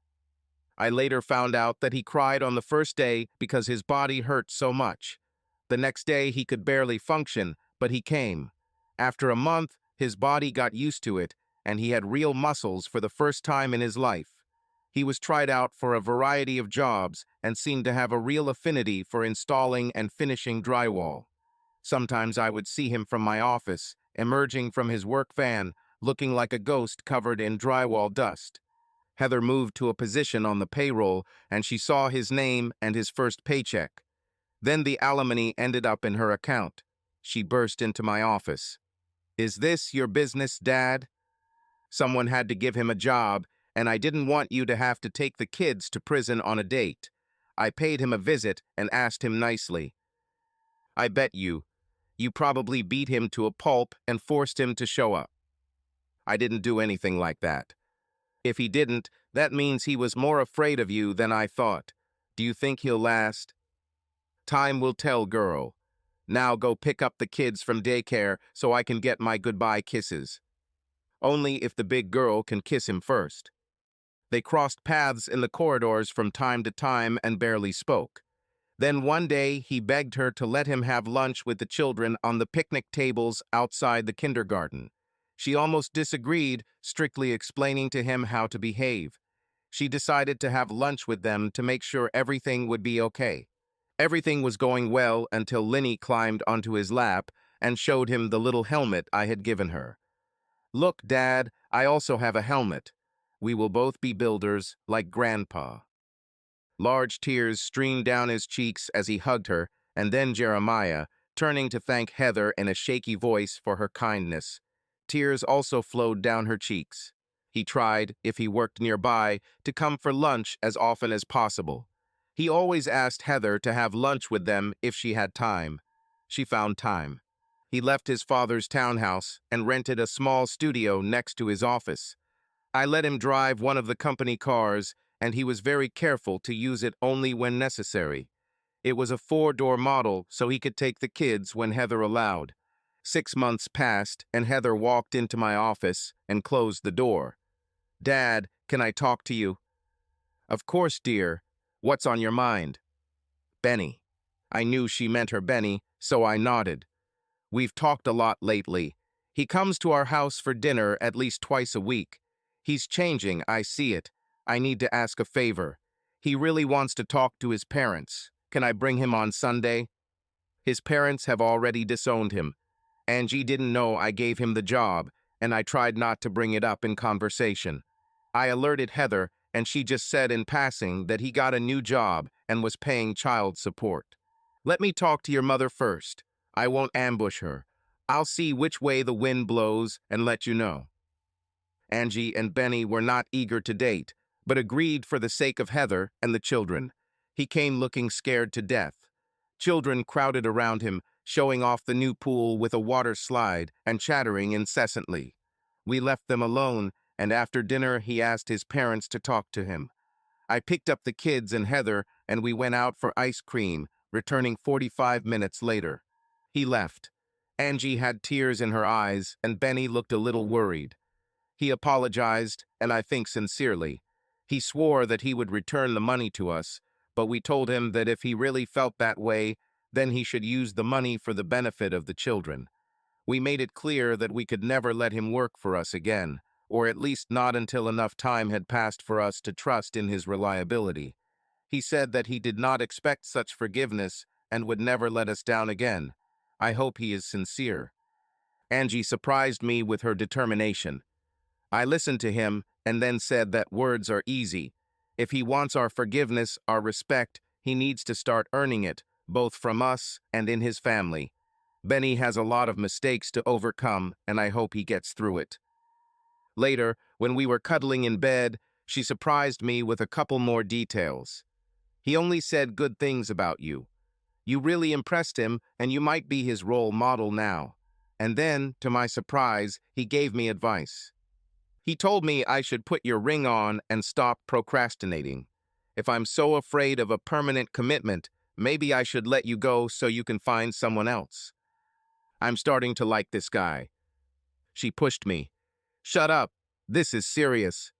I later found out that he cried on the first day because his body hurt so much. The next day he could barely function, but he came. After a month, his body got used to it, and he had real muscles for the first time in his life. He was tried out for a variety of jobs and seemed to have a real affinity for installing and finishing drywall. Sometimes I would see him from my office, emerging from his work van, looking like a ghost covered in drywall dust. Heather moved to a position on the payroll, and she saw his name and his first paycheck. Then the alimony ended up in her account. She burst into my office. "Is this your business, Dad? Someone had to give him a job, and I didn't want you to have to take the kids to prison on a date. I paid him a visit and asked him nicely. I bet you probably beat him to a pulp and forced him to show up. I didn't do anything like that. If he didn't, that means he was more afraid of you than I thought. Do you think he'll last? Time will tell, girl. Now go pick up the kids from daycare so I can get my goodbye kisses. Only if the big girl can kiss him first." They crossed paths in the corridors from time to time and barely spoke. Then one day he begged her to let him have lunch with the children on the picnic tables outside the kindergarten. She almost disagreed, strictly explaining to him how to behave. She decided to have lunch with them to make sure everything would be okay. Everything was going well until Linny climbed onto his lap and showed him the little helmet I had given her. "Look, Dad, I also have a helmet. We will both be builders like Grandpa." Large tears streamed down his cheeks as he hugged her, and then Jeremiah, turning to thank Heather in a shaky voice for her kindness. Tears also flowed down her cheeks. He tried, if he worked nearby, to come for lunch as often as possible. He always asked Heather to have lunch with them if she had time. She found time. He left his father's townhouse and rented a small studio next to his office. I let him drive one of the company cars, and he was very careful to use it only when necessary. It was a four-door model, so he could take the kids when Heather allowed. 6 months passed, and Heather walked into my office and closed the door. "Dad, can I talk to you?" "Of course, dear. What's on your mind?" "Benny." I knew she meant her Benny, so I nodded. "We've talked a lot lately. He comes to our house for dinner at least twice a week. He's changing, I see it. I need to ask a favor. He really wants to talk to his parents. Can I bring him on Sunday?" "His parents have already disowned him. Angie didn't know I gave him the job, and I tried not to bring it up in conversation. I alerted Heather, and she just said in passing that he got a new job and was paying child support. Let me talk to your mother first. I won't ambush her. I'll see which way the wind blows and let you know." Angie and Benny were not eager to date, but agreed for the sake of Heather and the children. He came looking scared to death. Children crowded around him, showing off the new pool with a water slide and chattering incessantly. We left them alone, and after dinner he asked his parents to talk to him. I picked up the kids and Heather, and we went out for ice cream, returning 45 minutes later. He left. Angie had tears in her eyes, and Benny looked a little worried. He apologized, and I think sincerely. He swore that he would return the money to us, but we told him that if he really felt that way, then he should use the money for the benefit of the children. We made it clear that we could never let him work for us again, or at least not until enough time had passed for us to trust in his reliability. He said that he did not expect such forgiveness and would never let us down again. I hope he is sincere. Angie surprised me with her determination. I listened to him and then said that words are easy. If he wants our forgiveness, our respect, he needs to start earning it, both from us and in his family. Benny has a lot of mistakes to overcome, and I hope he gets through it. Later, when we were cuddling in bed, she surprised me with a couple more details. "He only said good things about you. You really impressed him, and you might be his role model now." And then, to my surprise, he gave me advice. He told me I should put your ring on and stop procrastinating. If I'm so afraid of a permanent commitment, maybe I should let you go so you can find someone else. I'm starting to like this guy. She pushed me. "Shut up. This is serious."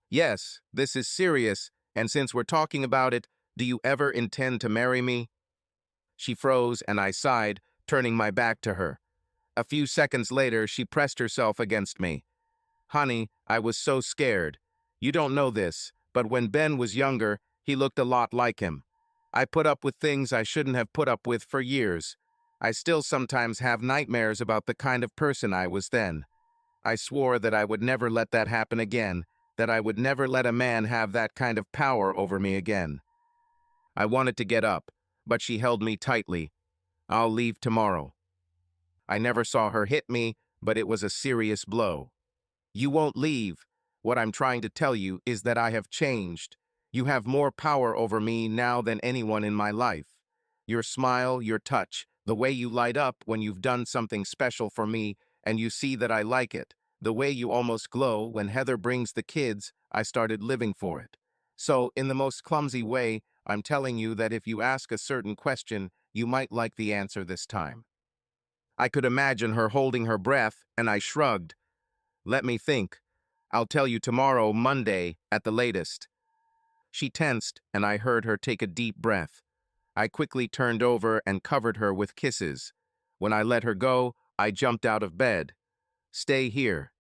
"Yes, this is serious, and since we're talking about it, do you ever intend to marry me?" She froze and I sighed, turning my back to her. A few seconds later, she pressed herself against me. "Honey, I was so scared. You don't know this, but when Ben was younger, he looked a lot like him. I put up with things I shouldn't have put up with for years. I still sometimes have nightmares about the kind of person I was then. I swore that I would never let that happen again, that I would never let a man have that kind of power over me again." I wanted to get up, but she held me tightly. "I'll leave tomorrow." I never saw her hit me, but it was a serious blow. "You won't leave. What I'm trying to tell you is that I have changed. You have more power over me now than anyone in my life. Your smile, your touch, the way you light up when you've done something special for me and you see that I like it, the way you almost glow when Heather brings the kids, I started living for it. So, in the most clumsy way, I'm telling you that if you ask a certain question, you might like the answer this time." I could imagine her holding her breath, and I shrugged. "Let me think. I'll tell you tomorrow, Monday, at the latest." She tensed, and I heard her take a deep breath. I quickly turned over and covered her with kisses. When I let her go, I jumped out of bed. "Stay here."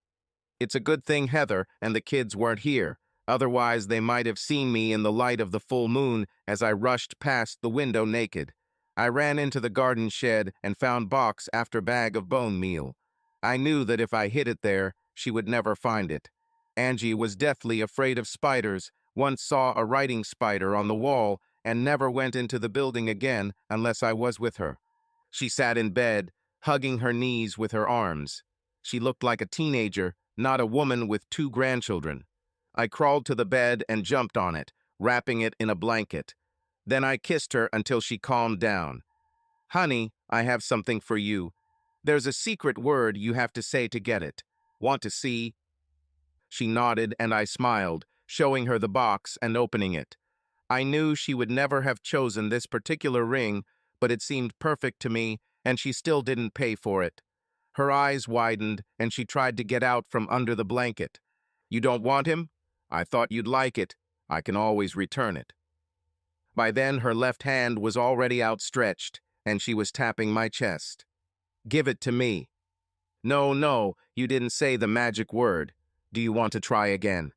It's a good thing Heather and the kids weren't here. Otherwise, they might have seen me in the light of the full moon as I rushed past the window naked. I ran into the garden shed and found box after bag of bone meal. I knew that if I hid it there, she would never find it. Angie was deathly afraid of spiders, once saw a writing spider on the wall, and never went into the building again unless I was with her. She sat in bed, hugging her knees with her arms. She looked like a teenager, not a woman with 2 grandchildren. I crawled to the bed and jumped on it, wrapping it in a blanket. Then I kissed her until she calmed down. "Honey, I have something for you. There's a secret word you have to say to get it. Want to see?" She nodded and I smiled, showing her the box and opening it. I knew she would never have chosen this particular ring, but it seemed perfect to me, and she still didn't pay for it. Her eyes widened, and she tried to get out from under the blanket. "You don't want him? I thought you'd like it. I can always return it." By then, her left hand was already outstretched, and she was tapping my chest. "Give it to me." "No, no, you didn't say the magic word. Do you want to try again?"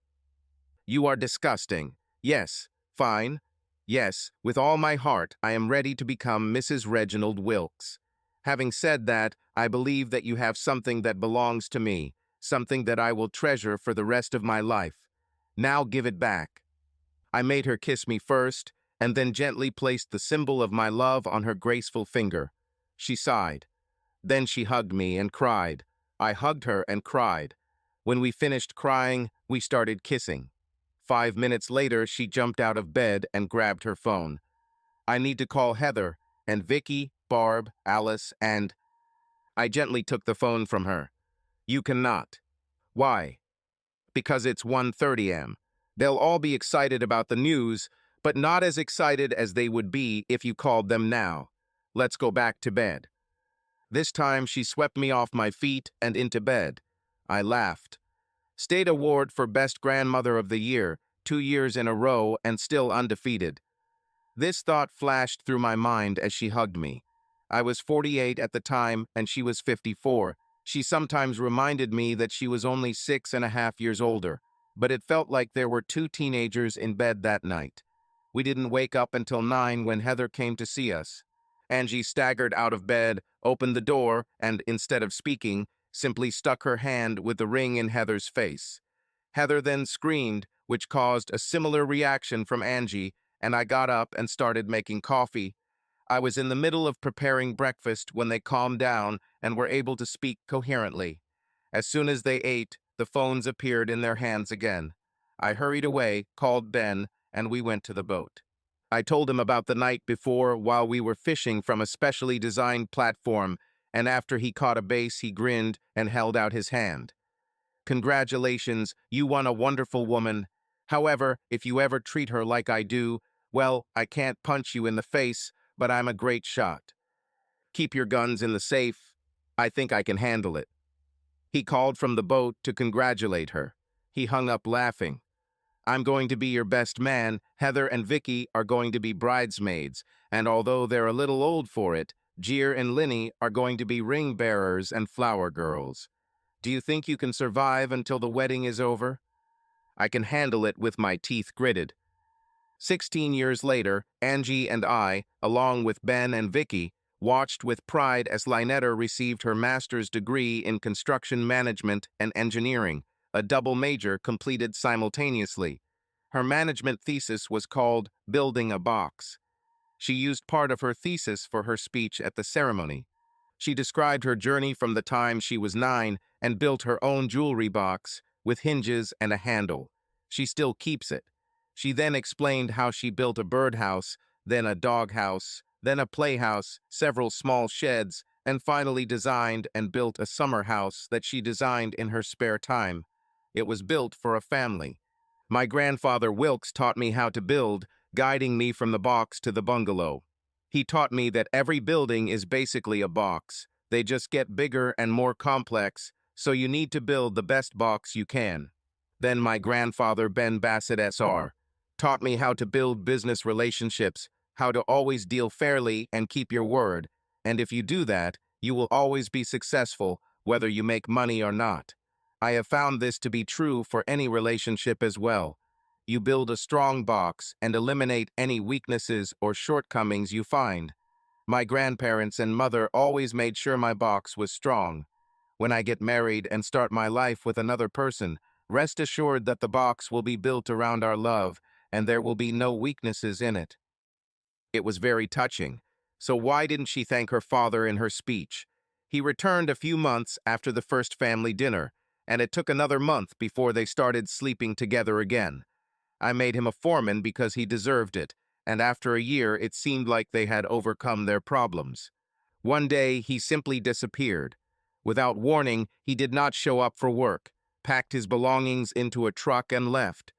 "You are disgusting." "Yes, fine. Yes, with all my heart, I am ready to become Mrs. Reginald Wilkes. Having said that, I believe that you have something that belongs to me, something that I will treasure for the rest of my life. Now give it back." I made her kiss me first, and then gently placed the symbol of my love on her graceful finger. She sighed. Then she hugged me and cried. I hugged her and cried. When we finished crying, we started kissing. 5 minutes later, she jumped out of bed and grabbed her phone. "I need to call Heather, and Vicky, Barb, Alice, and—" I gently took the phone from her. "You cannot." "Why?" "Because it's 1:30 am. They'll all be excited about the news, but not as excited as they would be if you called them now. Let's go back to bed." This time she swept me off my feet and into bed. I laughed. State award for Best Grandmother of the Year, 2 years in a row and still undefeated. This thought flashed through my mind as she hugged me. I was 48 at the time and she was 54. She sometimes reminded me that she was only 6.5 years older, but it felt like there were 2 teenagers in bed that night. We didn't wake up until 9 when Heather came to see us. Angie staggered out of bed, opened the door, and instead of speaking, simply stuck her hand with the ring in Heather's face. Heather then screamed, which caused a similar reaction from Angie, and I got up and started making coffee. I was in the middle of preparing breakfast when they calmed down and were able to speak coherently. As soon as they ate, the phones appeared in their hands again. I hurried away, called Ben, and we went to the boat. I told him about the night before while we were fishing from a specially designed platform, and after he caught a bass, he grinned and held out his hand. "Congratulations, you won a wonderful woman. However, if you ever treat her like I do, well, I can't punch you in the face, but I'm a great shot. Keep your guns in the safe. I think I can handle it." He called from the boat to congratulate her. He hung up laughing. "I'm going to be your best man. Heather and Vicky are going to be bridesmaids, and although they're a little old for it, Jeer and Linny are going to be ring bearers and flower girls. Do you think you can survive until the wedding is over?" "I can handle it with my teeth gritted." 16 years later, Angie and I, along with Ben and Vicky, watched with pride as Lynetta received her master's degree in construction management and engineering, a double major completed simultaneously. Her management thesis was called Building a Box. She used part of her thesis for her speech at the ceremony. She described her journey from the time she was 9 and built her own jewelry box with hinges and a handle. She still keeps it. She then explained how she built a birdhouse, then a doghouse, then a playhouse, several small sheds, and finally designed and built a summer house that she designed in her spare time. It was built for a family. My grandfather Wilkes taught me how to build, guiding me from the box to the bungalow. He taught me that every building is basically a box. They just get bigger and more complex, so you need to build the best box you can. Then my grandfather Ben Bassett SR taught me how to build business relationships, how to always deal fairly and keep your word. And if you do that, you will always be successful, whether you make money or not. I have found this to be true for any relationship as well. You build a strong box and eliminate any weaknesses or shortcomings you find. My grandparents and mother always made sure my box was strong. When I get married and start my life with another person, Rest assured that the box will be built around our love, and there will be no weaknesses in it." It was very touching. So why didn't she thank her father in her speech? He returned a few months after the first family dinner, and it took another month before they started sleeping together again. I made him a foreman because he deserved it, and after a year it seemed like they had overcome their problems. One day he simply disappeared. Without warning, he did not show up for work, packed his belongings into a truck and left.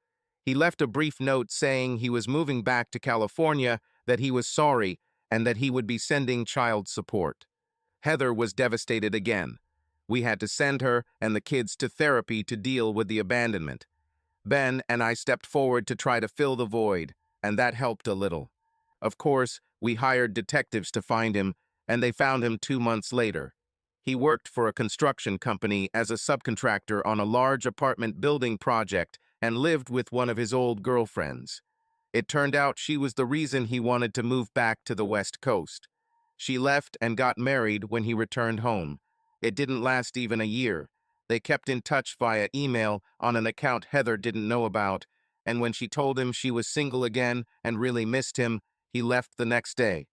He left a brief note saying he was moving back to California, that he was sorry, and that he would be sending child support. Heather was devastated again. We had to send her and the kids to therapy to deal with the abandonment. Ben and I stepped forward to try to fill the void, and that helped a little. Of course, we hired detectives to find him, and they found him 2 months later. He worked for a construction company as a subcontractor on a large apartment building project and lived with one of his old girlfriends. It turned out she was the reason he wanted to move back to the West Coast. She left and got married when he returned home. It didn't last even a year. They kept in touch via email on an account Heather didn't know about, and when she told him she was single again and really missed him, he left the next day.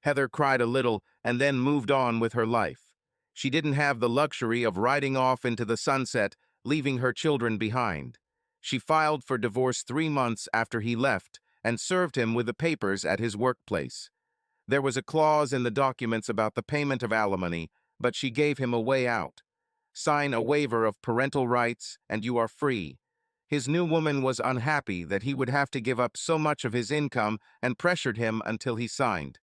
Heather cried a little and then moved on with her life. She didn't have the luxury of riding off into the sunset, leaving her children behind. She filed for divorce 3 months after he left and served him with the papers at his workplace. There was a clause in the documents about the payment of alimony, but she gave him a way out. Sign a waiver of parental rights and you are free. His new woman was unhappy that he would have to give up so much of his income and pressured him until he signed.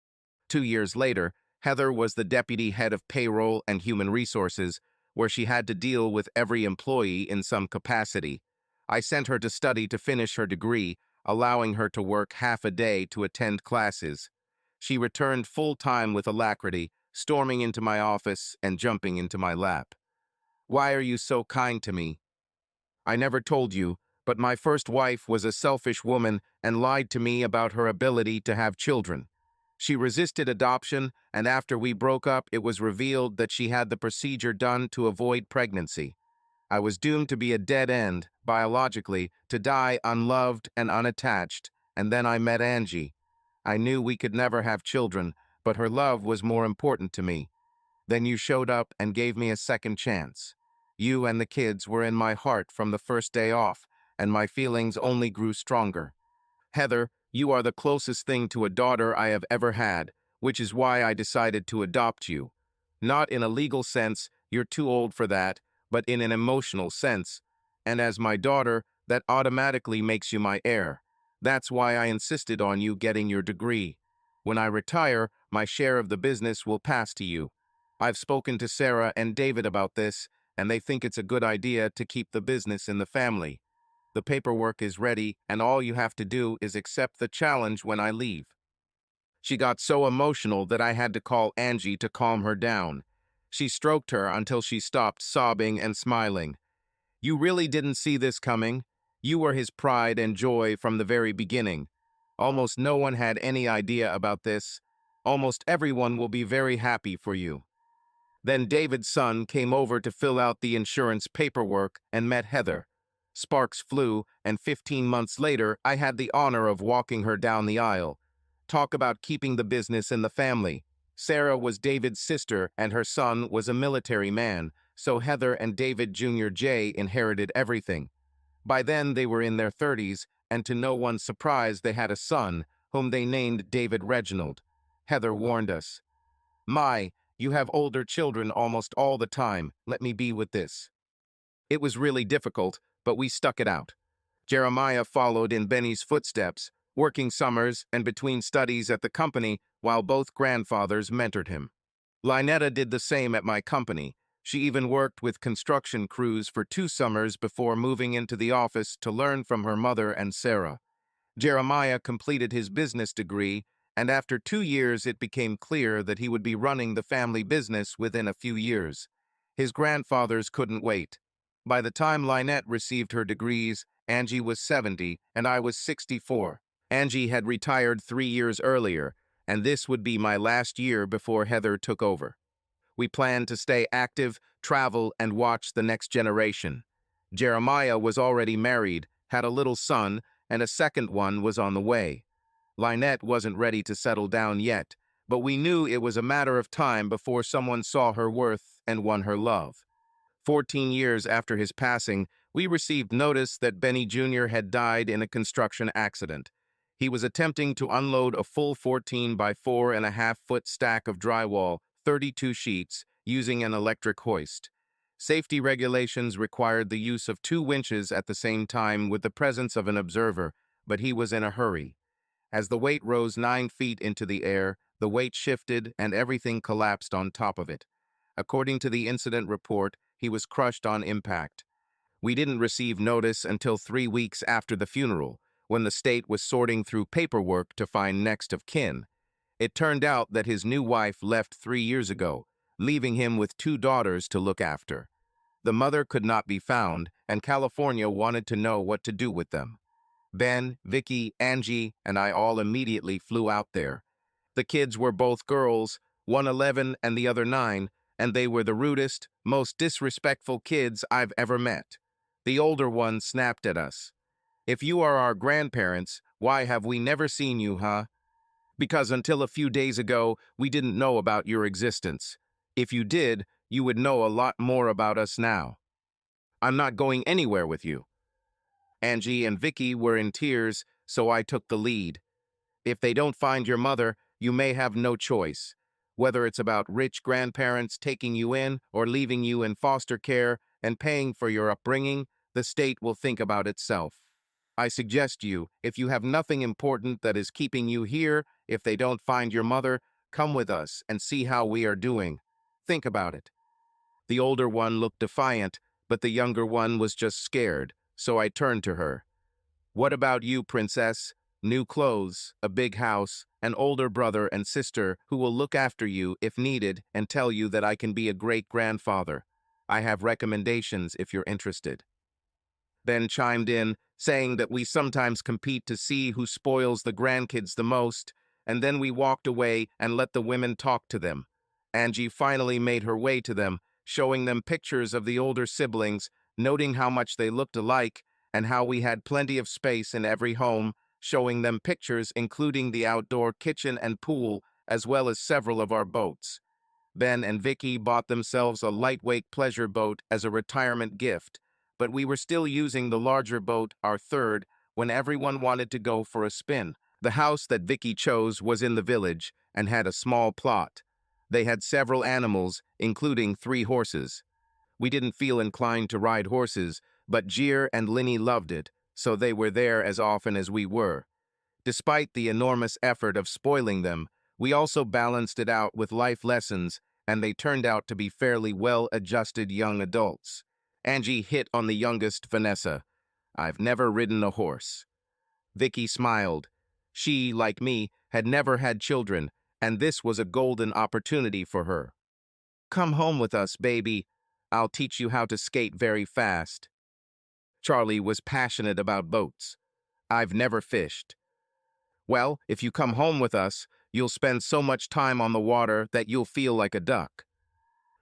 2 years later, Heather was the deputy head of payroll and human resources, where she had to deal with every employee in some capacity. I sent her to study to finish her degree, allowing her to work half a day to attend classes. She returned full-time with alacrity, storming into my office and jumping into my lap. "Why are you so kind to me? I never told you, but my first wife was a selfish woman and lied to me about her ability to have children. She resisted adoption, and after we broke up, it was revealed that she had the procedure done to avoid pregnancy. I was doomed to be a dead end, biologically, to die unloved and unattached, and then I met Angie. I knew we could never have children, but her love was more important to me. Then you showed up and gave me a second chance. You and the kids were in my heart from the first day off, and my feelings only grew stronger. Heather, you are the closest thing to a daughter I have ever had, which is why I decided to adopt you. Not in a legal sense, you're too old for that, but in an emotional sense. And as my daughter, that automatically makes you my heir. That's why I insisted on you getting your degree. When I retire, my share of the business will pass to you. I've spoken to Sarah and David about this, and they think it's a good idea to keep the business in the family. The paperwork is ready, and all you have to do is accept the challenge when I leave." She got so emotional that I had to call Angie to calm her down. She stroked her until she stopped sobbing and smiling. "You really didn't see this coming? You were his pride and joy from the very beginning. Almost no one had any idea about this. Almost everyone will be very happy for you." Then David's son came over to fill out the insurance paperwork and met Heather. Sparks flew, and 15 months later, I had the honor of walking her down the aisle. Talk about keeping the business in the family. Sarah was David's sister, and her son was a military man, so Heather and David Jr. J inherited everything. By then, they were in their 30s, and to no one's surprise, they had a son, whom they named David Reginald. Heather warned us, "You have older children almost all the time. Let me be with this." It was really difficult, but we stuck it out. Jeremiah followed in Benny's footsteps, working summers and between studies at the company while both grandfathers mentored him. Lynetta did the same at my company. She even worked with construction crews for 2 summers before moving into the office to learn from her mother and Sarah. Jeremiah completed his business degree, and after 2 years it became clear that he would be running the family business within a few years. His grandfathers couldn't wait. By the time Lynette received her degrees, Angie was 70 and I was 64. Angie had retired 3 years earlier, and this would be my last year before Heather took over. We planned to stay active, travel, and watch the next generation. Jeremiah was already married, had a little son, and a second one was on the way. Lynette wasn't ready to settle down yet, but we knew it was a matter of time before someone saw her worth and won her love. 14 years after his passing, we received notice that Benny Jr. had died in a construction accident. He was attempting to unload a full 14 by 4.5-foot stack of drywall, 32 sheets, using an electric hoist. Safety regulations required the use of 2 winches at the same time with the presence of an observer, but he was in a hurry. As the weight rose 9 feet into the air, the weight shifted and everything collapsed on top of it. According to the incident report, he was crushed on impact. We didn't receive notice until 3 weeks after the funeral, when the state was sorting through paperwork to find next of kin. It turned out that his new wife left 3 years ago, leaving him with 2 daughters to look after. The mother could not be found, and California wanted to know what to do with them. Ben, Vicky, Angie, and I all immediately flew out there. The kids were both girls, one 11 and the other 9, and they were the rudest, most disrespectful kids I've ever met. The older one snapped at us. "If you are our grandparents, why have we never seen you, huh? Because until a few days ago, we didn't know about your existence. If you did, you would know a lot more about us now. I'm not going anywhere with you." Angie and Vicky were in tears, so I took the lead. "If they don't find your mother, you may have no choice. Whether it's about rich grandparents taking you in or leaving you in foster care and paying for your upbringing, the state will think about itself. I suggest you, if you have nothing important that is keeping you here, if they don't find your mother, come with us and see how we are doing. Think about it." The older one looked defiant, but the younger one was just scared, so I turned to her. "What about you, princess? New clothes, a big house, an older brother and sister who will look after you if needed and tell you that I can be a great-grandfather. I have recommendations if you're interested." Ben chimed in, saying that we sometimes compete to see who spoils the grandkids the most, and then we walked away and let the women talk to them. Angie finally made her way to them, showing them pictures of the older siblings, noting how much they looked alike and how we had plenty of space in every home, showing them pictures including the outdoor kitchen and pool, as well as several of our boats. Ben and Vicky bought themselves a lightweight pleasure boat as a retirement gift, but we were still using the larger boat, our third, when everyone wanted to go for a spin. The house that Vicky chose was in the village and had a small plot. They had several animals, including 3 horses. We didn't feel inclined to ride horses, but Jeer and Linny loved it, so they were there as often as we were. Despite the enormous effort of spoiling them, we also balanced it out with life lessons, and they turned out to be fairly well-adjusted young adults. Angie hit on the youngest, Vanessa. "I've never ridden a horse." Vicky smiled. She, like me, had never had children, and this was a golden opportunity for her. "Come home with us, baby. I'll teach you how to skate very fast." Charlie was passionate about boats. "I've never fished." "Well, if you come home with us, you'll spend so much time on the water that you'll feel like a duck."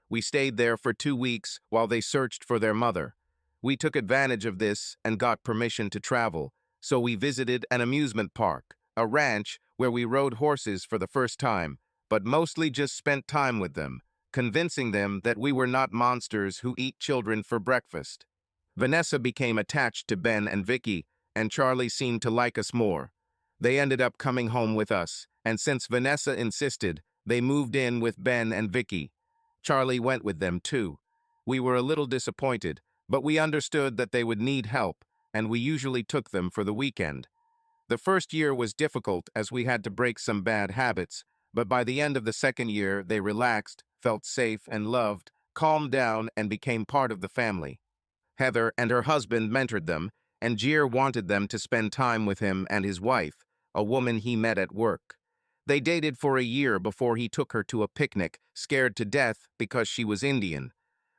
We stayed there for 2 weeks while they searched for their mother. We took advantage of this and got permission to travel, so we visited an amusement park, a ranch where we rode horses for the first time, but mostly just spent time with them, convincing them that we were not monsters who eat children for breakfast. Vanessa became attached to Ben and Vicky, and Charlie seemed to like us more. They ended up coming home with us, and since Vanessa insisted, they moved in with Ben and Vicky. Charlie went with them too. We were a little disappointed, but we understood that they would need help, and we usually took them for the weekend. The first year was difficult as we had to break some bad habits, but by the end of the second year they relaxed, felt safe and loved, calmed down, and became part of the family. Heather and her husband mentored them, and Jeer wanted them to spend time with him and his wife, a woman he met at work. They dated for a year before he took her to a picnic, scared to death because she was Indian.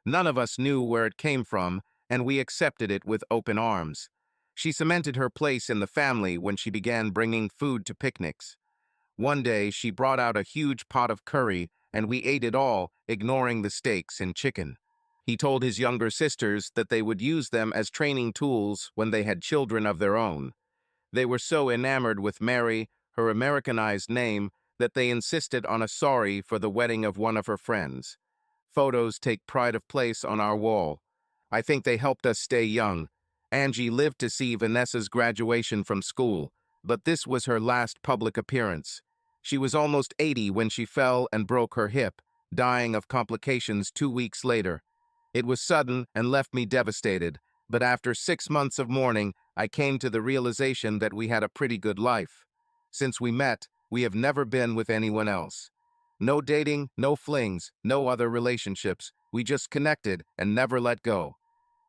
None of us knew where it came from, and we accepted it with open arms. She cemented her place in the family when she began bringing food to picnics. One day, she brought out a huge pot of curry, and we ate it all, ignoring the steaks and chicken. He told his younger sisters that they would use them as training tools when they had children of their own. They were so enamored with Mary, her Americanized name, that they insisted on a sorry for the wedding of one of her friends. Photos take pride of place on our wall. I think they helped us stay young. Angie lived to see Vanessa's graduation from school, but this was her last public appearance. She was almost 80 when she fell and broke her hip, dying of complications 2 weeks later. It was sudden and left me devastated, but after 6 months of mourning, I came to the realization that we had a pretty good life. Since we met, we have never been with anyone else. No dating, no flings, no other relationships. We just connected and never let go.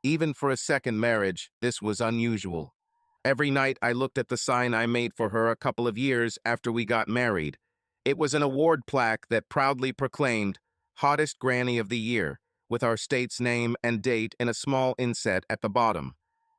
Even for a second marriage, this was unusual. Every night I looked at the sign I made for her a couple of years after we got married. It was an award plaque that proudly proclaimed, Hottest Granny of the Year, with our state's name and date in a small inset at the bottom.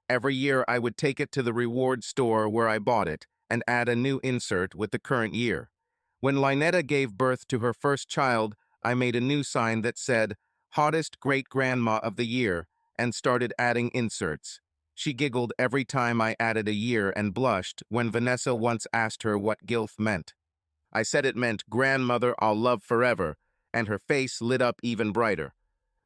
Every year I would take it to the reward store where I bought it and add a new insert with the current year. When Lynetta gave birth to her first child, I made a new sign that said, Hottest Great-Grandma of the Year, and started adding inserts. She giggled every time I added a year and blushed when Vanessa once asked her what GILF meant. I said it meant Grandmother I'll Love Forever, and her face lit up even brighter.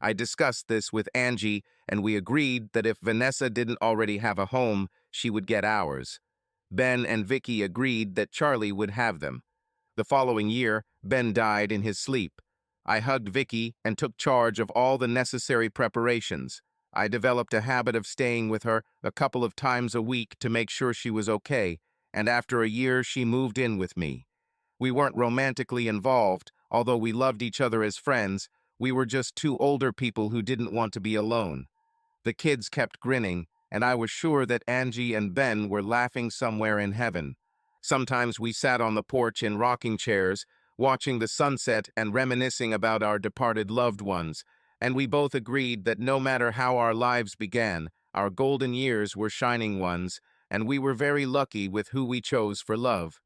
I discussed this with Angie, and we agreed that if Vanessa didn't already have a home, she would get ours. Ben and Vicky agreed that Charlie would have them. The following year, Ben died in his sleep. I hugged Vicky and took charge of all the necessary preparations. I developed a habit of staying with her a couple of times a week to make sure she was okay, and after a year she moved in with me. We weren't romantically involved, although we loved each other as friends. We were just two older people who didn't want to be alone. The kids kept grinning, and I was sure that Angie and Ben were laughing somewhere in heaven. Sometimes we sat on the porch in rocking chairs, watching the sunset and reminiscing about our departed loved ones, and we both agreed that no matter how our lives began, our golden years were shining ones, and we were very lucky with who we chose for love.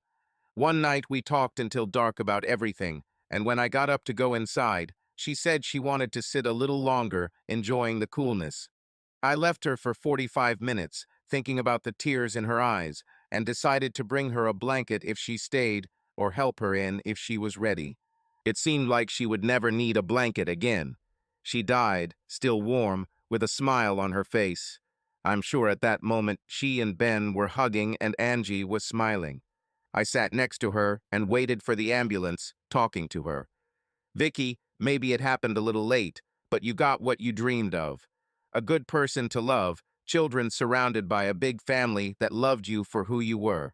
One night we talked until dark about everything, and when I got up to go inside, she said she wanted to sit a little longer, enjoying the coolness. I left her for 45 minutes, thinking about the tears in her eyes, and decided to bring her a blanket if she stayed, or help her in if she was ready. It seemed like she would never need a blanket again. She died, still warm, with a smile on her face. I'm sure at that moment she and Ben were hugging and Angie was smiling. I sat next to her and waited for the ambulance, talking to her. Vicky, maybe it happened a little late, but you got what you dreamed of. A good person to love, children surrounded by a big family that loved you for who you were.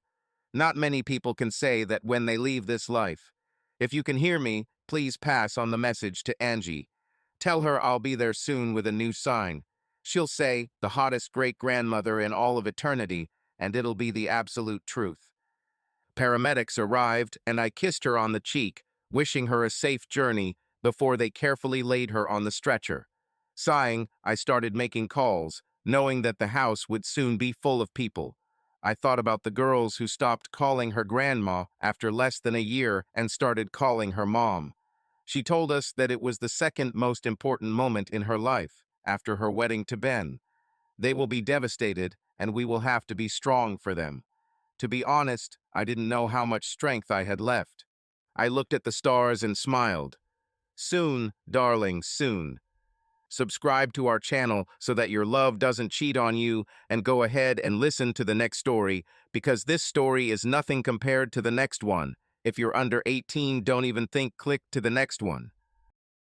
Not many people can say that when they leave this life. If you can hear me, please pass on the message to Angie. Tell her I'll be there soon with a new sign. She'll say, the hottest great-grandmother in all of eternity, and it'll be the absolute truth. Paramedics arrived, and I kissed her on the cheek, wishing her a safe journey before they carefully laid her on the stretcher. Sighing, I started making calls, knowing that the house would soon be full of people. I thought about the girls who stopped calling her grandma after less than a year and started calling her mom. She told us that it was the second most important moment in her life, after her wedding to Ben. They will be devastated, and we will have to be strong for them. To be honest, I didn't know how much strength I had left. I looked at the stars and smiled. Soon, darling, soon. Subscribe to our channel so that your love doesn't cheat on you, and go ahead and listen to the next story, because this story is nothing compared to the next one. If you're under 18, don't even think click to the next one.